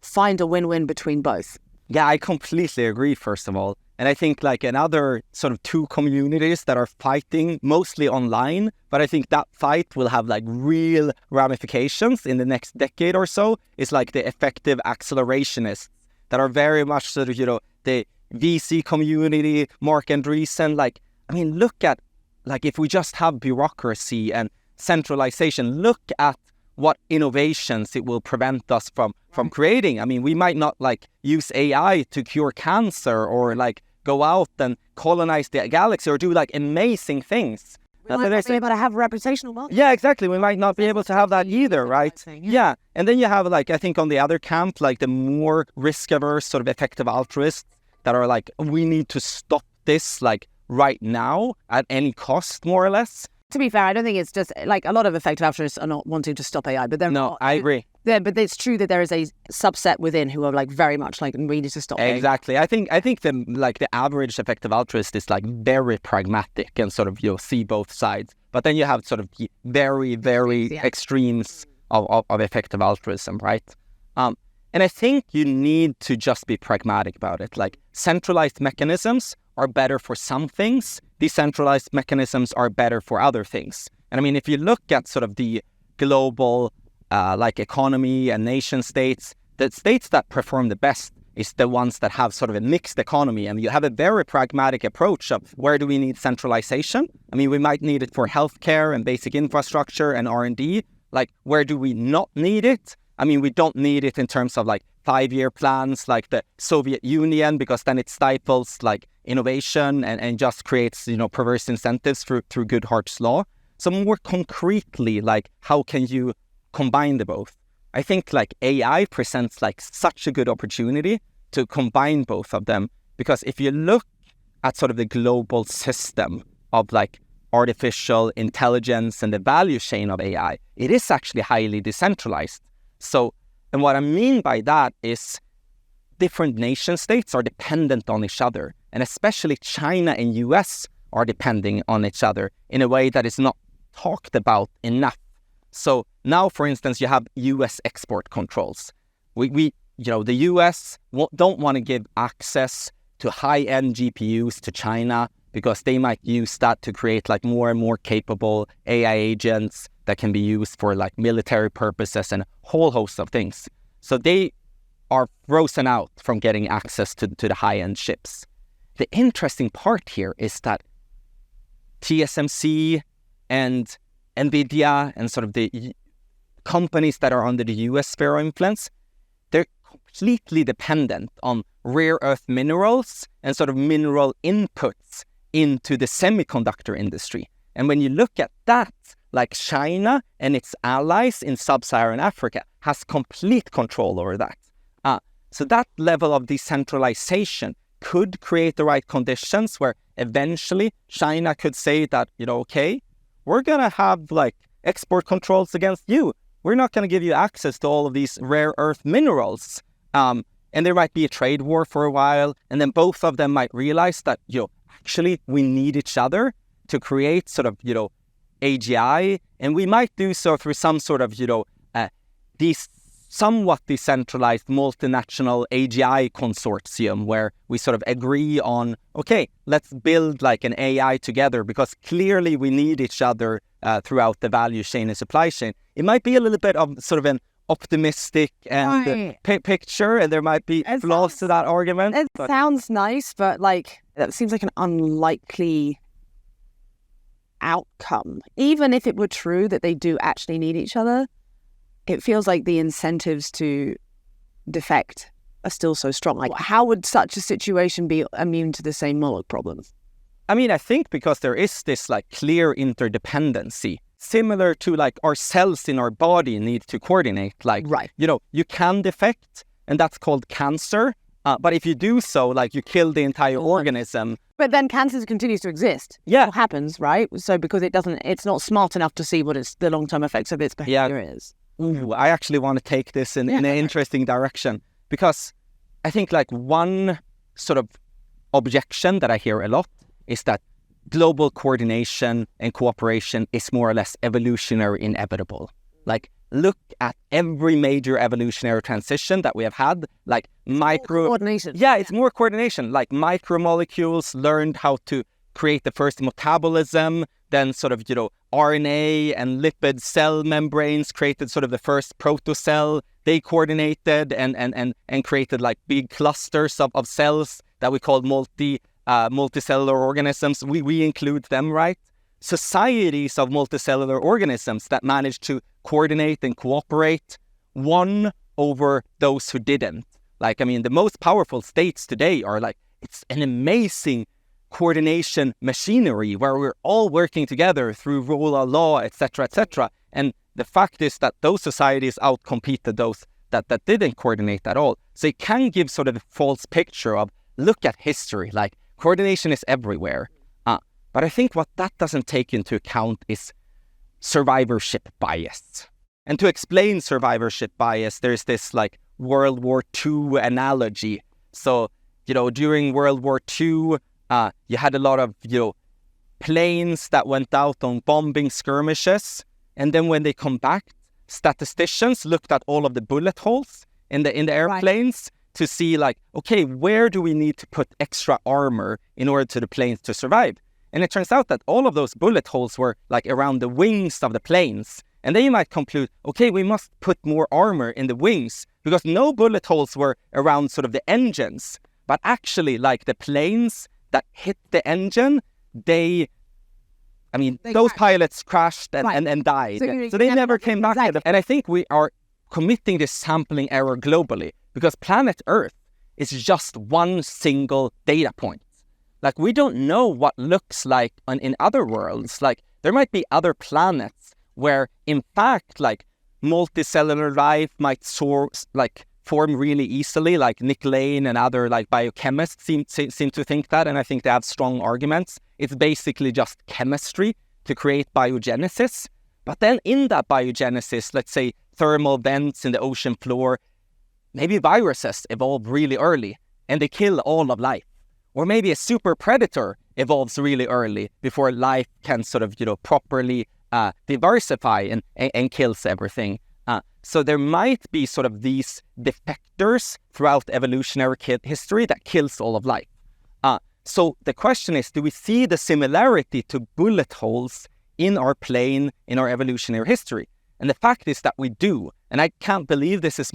find a win-win between both? Yeah, I completely agree, first of all. And I think like another sort of two communities that are fighting mostly online, but I think that fight will have like real ramifications in the next decade or so, is like the effective accelerationists that are very much sort of, the VC community, Mark Andreessen. Like, I mean, look at, like, if we just have bureaucracy and centralization, look at what innovations it will prevent us from creating. I mean, we might not, like, use AI to cure cancer or, like, go out and colonize the galaxy or do, like, amazing things. We might not be able to have reputational wealth. Yeah, exactly. We might not be able to have that either, right? Yeah. And then you have, like, I think on the other camp, like the more risk-averse sort of effective altruists that are like, we need to stop this, like, right now at any cost, more or less. To be fair, I don't think it's just, like, a lot of effective altruists are not wanting to stop AI, but they're No, not. I agree. Yeah, but it's true that there is a subset within who are, like, very much like, we need to stop AI. Exactly. I think the average effective altruist is, like, very pragmatic and sort of, see both sides. But then you have sort of very, very extremes of effective altruism, right? And I think you need to just be pragmatic about it. Like, centralized mechanisms are better for some things. Decentralized mechanisms are better for other things. And I mean, if you look at sort of the global like economy and nation states, the states that perform the best is the ones that have sort of a mixed economy. And you have a very pragmatic approach of where do we need centralization? I mean, we might need it for healthcare and basic infrastructure and R&D. Like, where do we not need it? I mean, we don't need it in terms of like 5-year plans like the Soviet Union, because then it stifles like innovation and just creates, perverse incentives through Goodhart's law. So more concretely, like, how can you combine the both? I think like AI presents like such a good opportunity to combine both of them, because if you look at sort of the global system of like artificial intelligence and the value chain of AI, it is actually highly decentralized. So, and what I mean by that is different nation states are dependent on each other, and especially China and US are depending on each other in a way that is not talked about enough. So now, for instance, you have US export controls. The US don't want to give access to high-end GPUs to China because they might use that to create like more and more capable AI agents that can be used for like military purposes and a whole host of things. So they are frozen out from getting access to the high-end chips. The interesting part here is that TSMC and NVIDIA and sort of the companies that are under the US sphere of influence, they're completely dependent on rare earth minerals and sort of mineral inputs into the semiconductor industry. And when you look at that, like China and its allies in sub-Saharan Africa has complete control over that. So that level of decentralization could create the right conditions where eventually China could say that, okay, we're going to have like export controls against you. We're not going to give you access to all of these rare earth minerals. And there might be a trade war for a while. And then both of them might realize that, actually we need each other to create sort of, AGI. And we might do so through some sort of, these somewhat decentralized multinational AGI consortium where we sort of agree on, okay, let's build like an AI together because clearly we need each other throughout the value chain and supply chain. It might be a little bit of sort of an optimistic and picture, and there might be flaws to that argument. It sounds nice, but like that seems like an unlikely outcome. Even if it were true that they do actually need each other, it feels like the incentives to defect are still so strong. Like, how would such a situation be immune to the same Moloch problems? I mean, I think because there is this like clear interdependency, similar to like our cells in our body need to coordinate. Like, you can defect, and that's called cancer. But if you do so, like you kill the entire organism. But then cancer continues to exist. Yeah. What happens, right? So because it's not smart enough to see what the long-term effects of its behavior is. Ooh, I actually want to take this in an interesting direction, because I think like one sort of objection that I hear a lot is that global coordination and cooperation is more or less evolutionary inevitable. Like, look at every major evolutionary transition that we have had, like coordination. Yeah, it's more coordination. Like micromolecules learned how to create the first metabolism, then sort of, RNA and lipid cell membranes created sort of the first protocell. They coordinated and created like big clusters of cells that we call multicellular organisms. We include them, right? Societies of multicellular organisms that managed to coordinate and cooperate won over those who didn't. Like, I mean, the most powerful states today are like, it's an amazing coordination machinery where we're all working together through rule of law, etc., etc. And the fact is that those societies outcompeted those that didn't coordinate at all. So it can give sort of a false picture of, look at history, like coordination is everywhere. But I think what that doesn't take into account is survivorship bias. And to explain survivorship bias, there's this like World War II analogy. So, during World War II, you had a lot of, planes that went out on bombing skirmishes. And then when they come back, statisticians looked at all of the bullet holes in the airplanes to see like, okay, where do we need to put extra armor in order for the planes to survive? And it turns out that all of those bullet holes were like around the wings of the planes. And then you might conclude, okay, we must put more armor in the wings because no bullet holes were around sort of the engines. But actually, like the planes that hit the engine, those pilots crashed and died. So they never came back. And I think we are committing this sampling error globally because planet Earth is just one single data point. Like, we don't know what looks like in other worlds. Like, there might be other planets where, in fact, like, multicellular life might form really easily. Like, Nick Lane and other, like, biochemists seem to think that, and I think they have strong arguments. It's basically just chemistry to create biogenesis. But then in that biogenesis, let's say thermal vents in the ocean floor, maybe viruses evolve really early, and they kill all of life. Or maybe a super predator evolves really early before life can sort of, properly diversify and kills everything. So there might be sort of these defectors throughout evolutionary history that kills all of life. So the question is, do we see the similarity to bullet holes in our plane, in our evolutionary history? And the fact is that we do. And I can't believe this is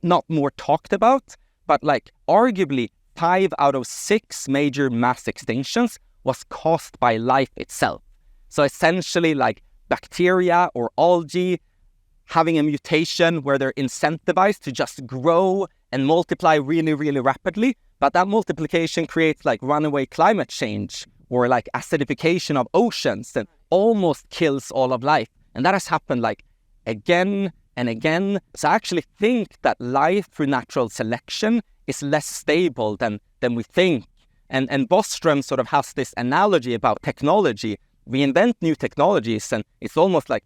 not more talked about, but like arguably 5 out of 6 major mass extinctions was caused by life itself. So essentially like bacteria or algae having a mutation where they're incentivized to just grow and multiply really, really rapidly. But that multiplication creates like runaway climate change or like acidification of oceans and almost kills all of life. And that has happened like again and again. So I actually think that life through natural selection is less stable than we think. And Bostrom sort of has this analogy about technology. We invent new technologies and it's almost like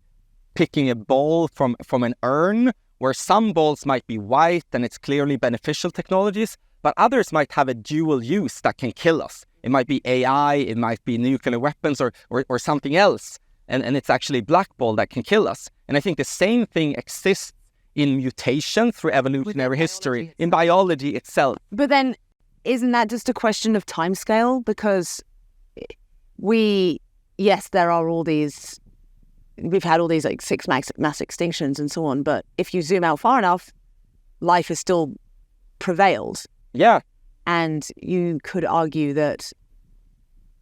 picking a ball from an urn, where some balls might be white and it's clearly beneficial technologies, but others might have a dual use that can kill us. It might be AI, it might be nuclear weapons or something else. And it's actually black ball that can kill us. And I think the same thing exists in mutation through evolutionary history, in biology itself. But then, isn't that just a question of timescale? Because there are all these, we've had all these like 6 mass extinctions and so on, but if you zoom out far enough, life has still prevailed. Yeah. And you could argue that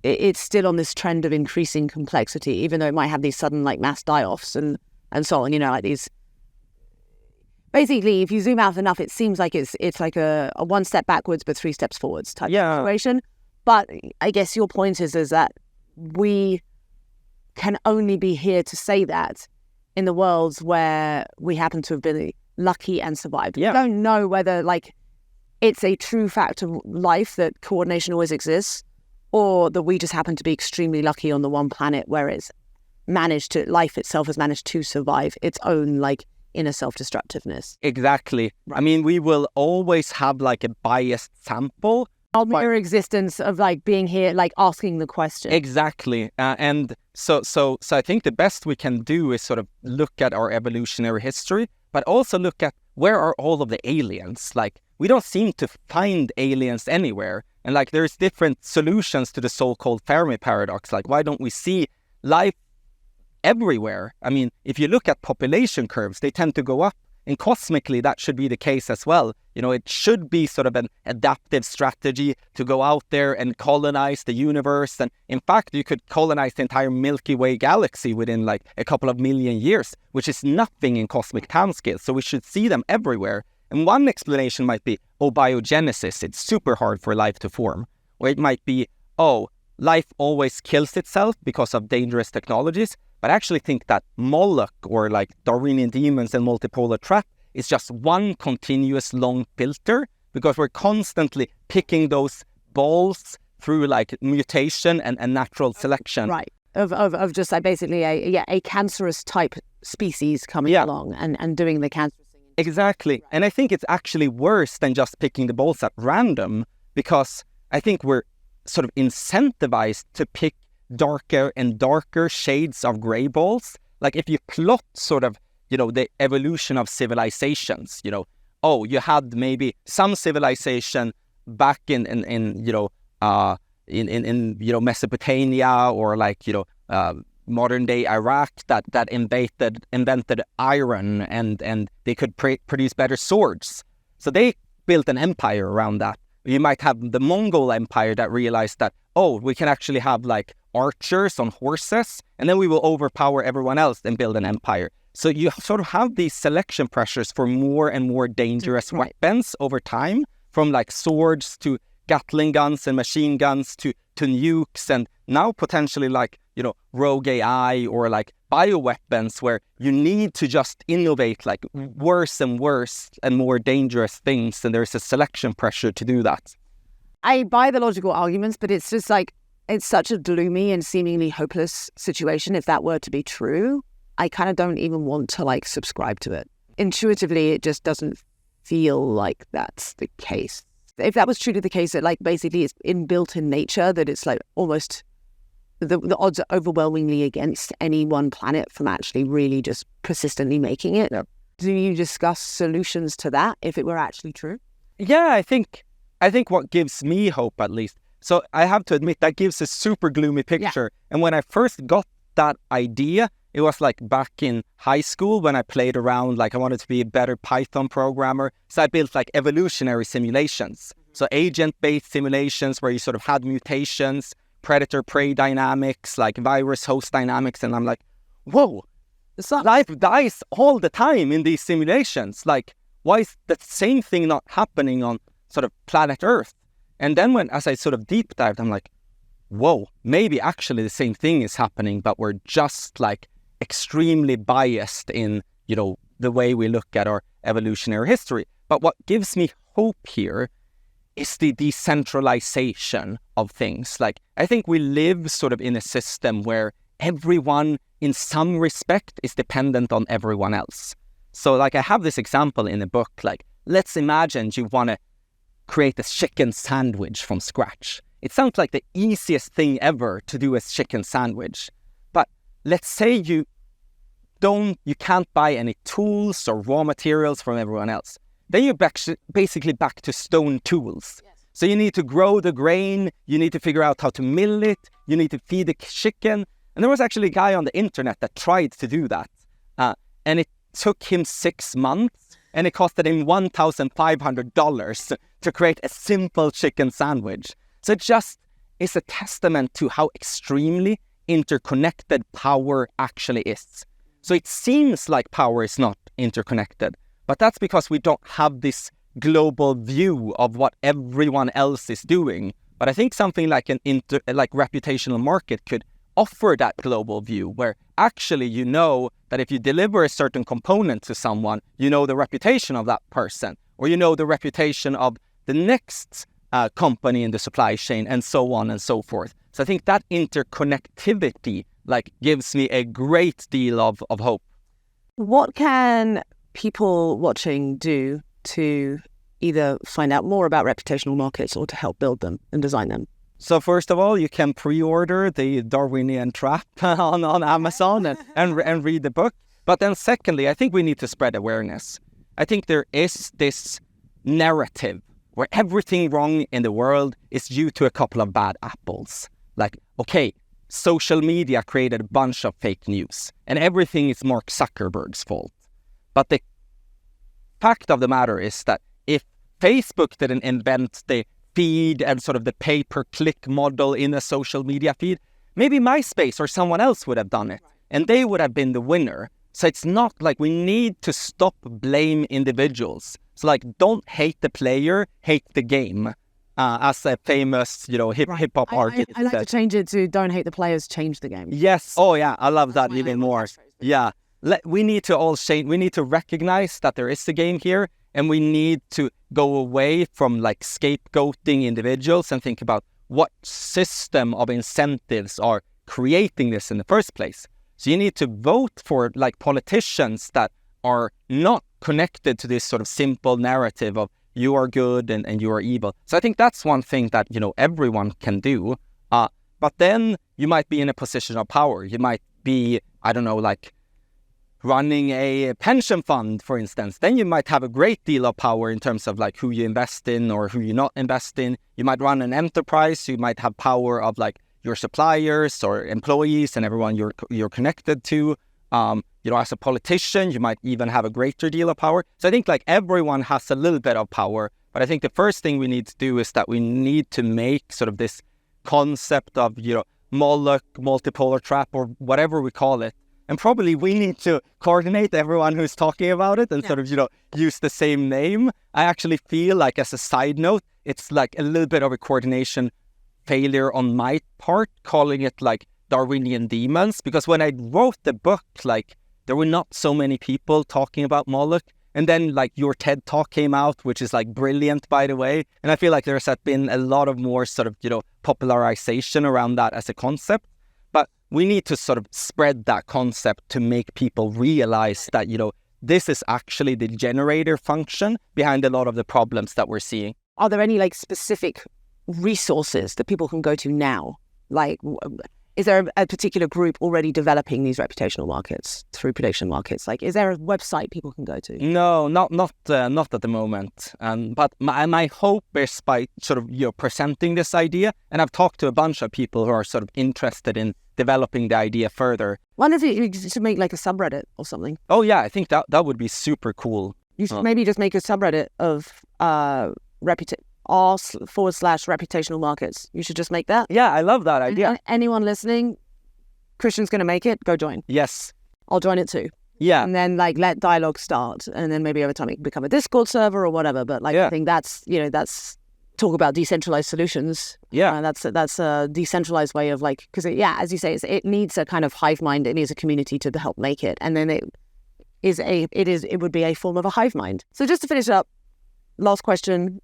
it's still on this trend of increasing complexity, even though it might have these sudden like mass die-offs and so on, like these. Basically, if you zoom out enough, it seems like it's like a 1 step backwards but 3 steps forwards type of situation. But I guess your point is that we can only be here to say that in the worlds where we happen to have been lucky and survived. Yeah. We don't know whether like it's a true fact of life that coordination always exists, or that we just happen to be extremely lucky on the one planet where life itself has managed to survive its own like inner self-destructiveness. Exactly. Right. I mean, we will always have like a biased sample. Our mere existence of like being here, like asking the question. Exactly. And so I think the best we can do is sort of look at our evolutionary history, but also look at where are all of the aliens? Like, we don't seem to find aliens anywhere. And like, there's different solutions to the so-called Fermi paradox. Like, why don't we see life everywhere? I mean, if you look at population curves, they tend to go up. And cosmically, that should be the case as well. It should be sort of an adaptive strategy to go out there and colonize the universe. And in fact, you could colonize the entire Milky Way galaxy within like a couple of million years, which is nothing in cosmic timescale. So we should see them everywhere. And one explanation might be, biogenesis, it's super hard for life to form. Or it might be, life always kills itself because of dangerous technologies. But I actually think that Moloch, or like Darwinian demons and multipolar trap, is just one continuous long filter, because we're constantly picking those balls through like mutation and natural selection. Right. Of just like basically a cancerous type species coming along and doing the cancerous thing. Exactly. Right. And I think it's actually worse than just picking the balls at random, because I think we're sort of incentivized to pick darker and darker shades of gray balls. Like if you plot sort of, the evolution of civilizations, you had maybe some civilization back in Mesopotamia, or like, modern day Iraq that invented iron and they could produce better swords. So they built an empire around that. You might have the Mongol Empire that realized that, we can actually have like archers on horses, and then we will overpower everyone else and build an empire. So you sort of have these selection pressures for more and more dangerous weapons over time, from like swords to Gatling guns and machine guns to nukes, and now potentially like, rogue AI or like bioweapons, where you need to just innovate like worse and worse and more dangerous things, and there's a selection pressure to do that. I buy the logical arguments, but it's just like, it's such a gloomy and seemingly hopeless situation. If that were to be true, I kind of don't even want to like subscribe to it. Intuitively, it just doesn't feel like that's the case. If that was truly the case, that like basically it's inbuilt in nature, that it's like almost the odds are overwhelmingly against any one planet from actually really just persistently making it. Yep. Do you discuss solutions to that if it were actually true? Yeah, I think what gives me hope, at least. So I have to admit, that gives a super gloomy picture. Yeah. And when I first got that idea, it was like back in high school when I played around, like I wanted to be a better Python programmer. So I built like evolutionary simulations. Mm-hmm. So agent-based simulations where you sort of had mutations, predator-prey dynamics, like virus-host dynamics. And I'm like, whoa, life dies all the time in these simulations. Like, why is the same thing not happening on sort of planet Earth? And then as I sort of deep dived, I'm like, whoa, maybe actually the same thing is happening, but we're just like extremely biased in, the way we look at our evolutionary history. But what gives me hope here is the decentralization of things. Like, I think we live sort of in a system where everyone in some respect is dependent on everyone else. So like I have this example in the book, like, let's imagine you want to create a chicken sandwich from scratch. It sounds like the easiest thing ever to do a chicken sandwich. But let's say you can't buy any tools or raw materials from everyone else. Then you're basically back to stone tools. Yes. So you need to grow the grain, you need to figure out how to mill it, you need to feed the chicken. And there was actually a guy on the internet that tried to do that. And it took him 6 months, and it costed him $1,500 to create a simple chicken sandwich. So it just is a testament to how extremely interconnected power actually is. So it seems like power is not interconnected, but that's because we don't have this global view of what everyone else is doing. But I think something like like reputational market could offer that global view, where actually that if you deliver a certain component to someone, the reputation of that person, or the reputation of the next company in the supply chain, and so on and so forth. So I think that interconnectivity gives me a great deal of hope. What can people watching do to either find out more about reputational markets or to help build them and design them? So first of all, you can pre-order the Darwinian Trap on Amazon and read the book. But then secondly, I think we need to spread awareness. I think there is this narrative where everything wrong in the world is due to a couple of bad apples. Like, okay, social media created a bunch of fake news and everything is Mark Zuckerberg's fault. But the fact of the matter is that if Facebook didn't invent the feed and sort of the pay-per-click model in a social media feed, maybe MySpace or someone else would have done it, and they would have been the winner. So it's not like we need to stop blame individuals. So like, don't hate the player, hate the game, as a famous, hip-hop artist. I like to change it to don't hate the players, change the game. Yes. Oh yeah, I love that even more. Yeah. We need to all change. We need to recognize that there is a game here, and we need to go away from scapegoating individuals and think about what system of incentives are creating this in the first place. So you need to vote for politicians that are not connected to this sort of simple narrative of you are good and you are evil. So I think that's one thing that, everyone can do. But then you might be in a position of power. You might be, running a pension fund, for instance. Then you might have a great deal of power in terms of who you invest in or who you not invest in. You might run an enterprise. You might have power of your suppliers or employees and everyone you're connected to. As a politician, you might even have a greater deal of power. So I think everyone has a little bit of power. But I think the first thing we need to do is that we need to make sort of this concept of, Moloch, multipolar trap, or whatever we call it. And probably we need to coordinate everyone who's talking about it and sort of, use the same name. I actually feel as a side note, it's a little bit of a coordination failure on my part, calling it Darwinian demons, because when I wrote the book, there were not so many people talking about Moloch. And then your TED talk came out, which is brilliant, by the way. And I feel there's been a lot of more sort of, popularization around that as a concept. But we need to sort of spread that concept to make people realize that, this is actually the generator function behind a lot of the problems that we're seeing. Are there any specific resources that people can go to now? Is there a particular group already developing these reputational markets through prediction markets? Is there a website people can go to? No, not at the moment. But my hope is by sort of presenting this idea, and I've talked to a bunch of people who are sort of interested in developing the idea further. Wonder if you should make a subreddit or something. Oh yeah, I think that would be super cool. You should maybe just make a subreddit of r/reputational markets. You should just make that. Yeah, I love that idea. Anyone listening, Kristian's going to make it. Go join. Yes. I'll join it too. Yeah. And then like let dialogue start, and then maybe over time it can become a Discord server or whatever. But like I think that's talk about decentralized solutions. Yeah. That's a decentralized way of like, because as you say, it needs a kind of hive mind. It needs a community to help make it, and then it would be a form of a hive mind. So just to finish up, last question: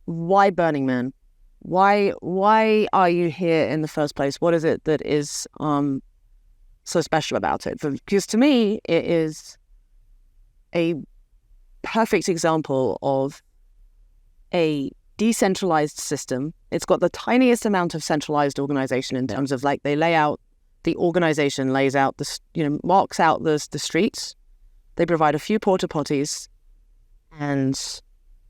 why Burning Man? Why are you here in the first place? What is it that is so special about it? Because to me, it is a perfect example of a decentralized system. It's got the tiniest amount of centralized organization in terms of like the organization lays out marks out the streets. They provide a few porta potties, and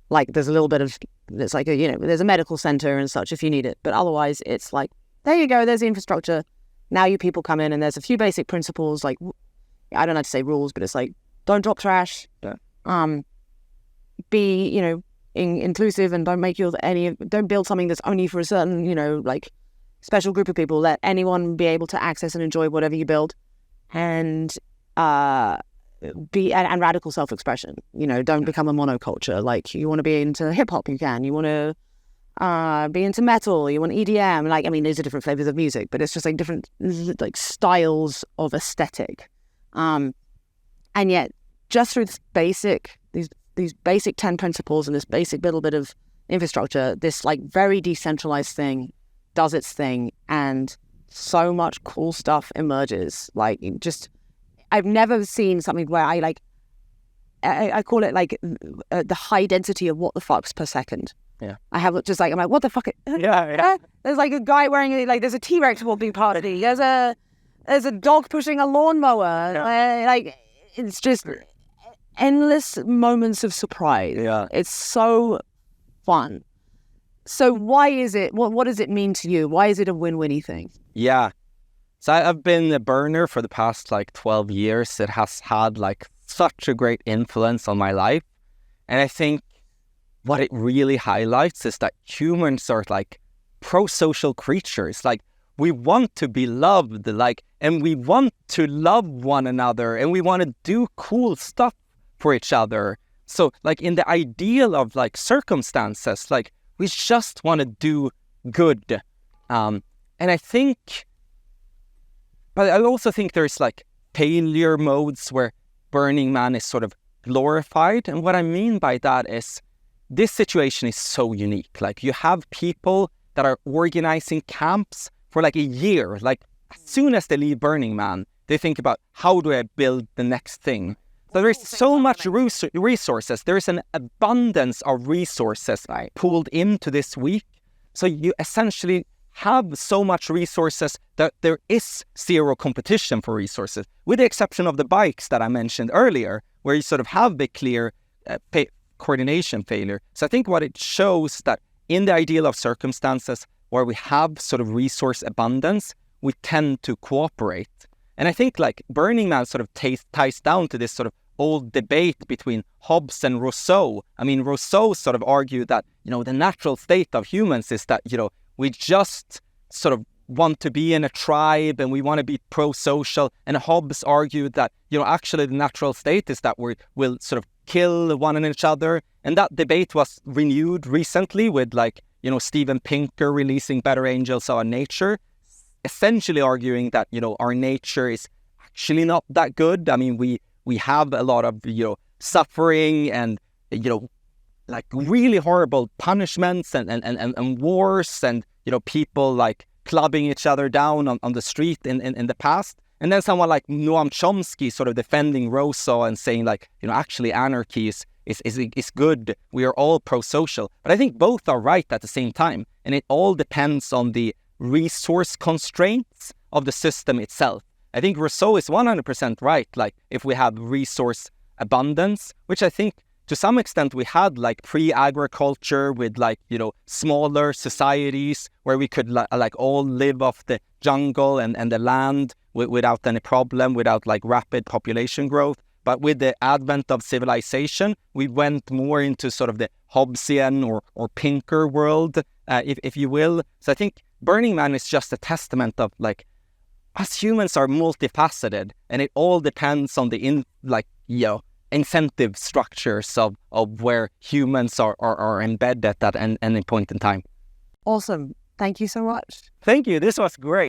like there's a little bit of, it's like there's a medical center and such if you need it, but otherwise it's like, there you go, there's the infrastructure. Now you people come in, and there's a few basic principles, like, I don't have to say rules, but it's like, don't drop trash, be inclusive, and don't build something that's only for a certain like special group of people. Let anyone be able to access and enjoy whatever you build, and and radical self-expression. Don't become a monoculture. Like, you want to be into hip hop, you can. You want to be into metal, you want EDM. Like, I mean, these are different flavors of music, but it's just like different like styles of aesthetic. And yet, just through these basic 10 principles and this basic little bit of infrastructure, this like very decentralized thing does its thing, and so much cool stuff emerges. Like, I've never seen something where I call it like the high density of what the fucks per second. Yeah. I'm like, what the fuck? Yeah. There's like a guy wearing, like, there's a T-Rex walking party. There's a dog pushing a lawnmower. Yeah. Like, it's just endless moments of surprise. Yeah. It's so fun. So why is it, what does it mean to you? Why is it a win-winny thing? Yeah. So I've been a burner for the past 12 years. It has had such a great influence on my life. And I think what it really highlights is that humans are pro-social creatures. We want to be loved, and we want to love one another, and we want to do cool stuff for each other. So in the ideal of circumstances, we just want to do good. And I think, but I also think there's failure modes where Burning Man is sort of glorified. And what I mean by that is, this situation is so unique. You have people that are organizing camps for a year. As soon as they leave Burning Man, they think about, how do I build the next thing? So there's so much resources. There's an abundance of resources pulled into this week. So you essentially have so much resources that there is zero competition for resources, with the exception of the bikes that I mentioned earlier, where you sort of have the clear coordination failure. So I think what it shows that in the ideal of circumstances where we have sort of resource abundance, we tend to cooperate. And I think Burning Man sort of ties down to this sort of old debate between Hobbes and Rousseau. I mean, Rousseau sort of argued that, the natural state of humans is that, we just sort of want to be in a tribe and we want to be pro-social. And Hobbes argued that, actually the natural state is that we'll sort of kill one another. And that debate was renewed recently with Steven Pinker releasing Better Angels of Our Nature, essentially arguing that, our nature is actually not that good. I mean, we have a lot of, suffering and, really horrible punishments and wars and, people clubbing each other down on the street in the past. And then someone like Noam Chomsky sort of defending Rousseau and saying actually anarchy is good. We are all pro-social. But I think both are right at the same time. And it all depends on the resource constraints of the system itself. I think Rousseau is 100% right. If we have resource abundance, which I think to some extent we had pre-agriculture with smaller societies where we could all live off the jungle and the land without any problem, without rapid population growth. But with the advent of civilization, we went more into sort of the Hobbesian or Pinker world, if you will. So I think Burning Man is just a testament of us humans are multifaceted, and it all depends on the incentive structures of where humans are embedded at any point in time. Awesome. Thank you so much. Thank you. This was great.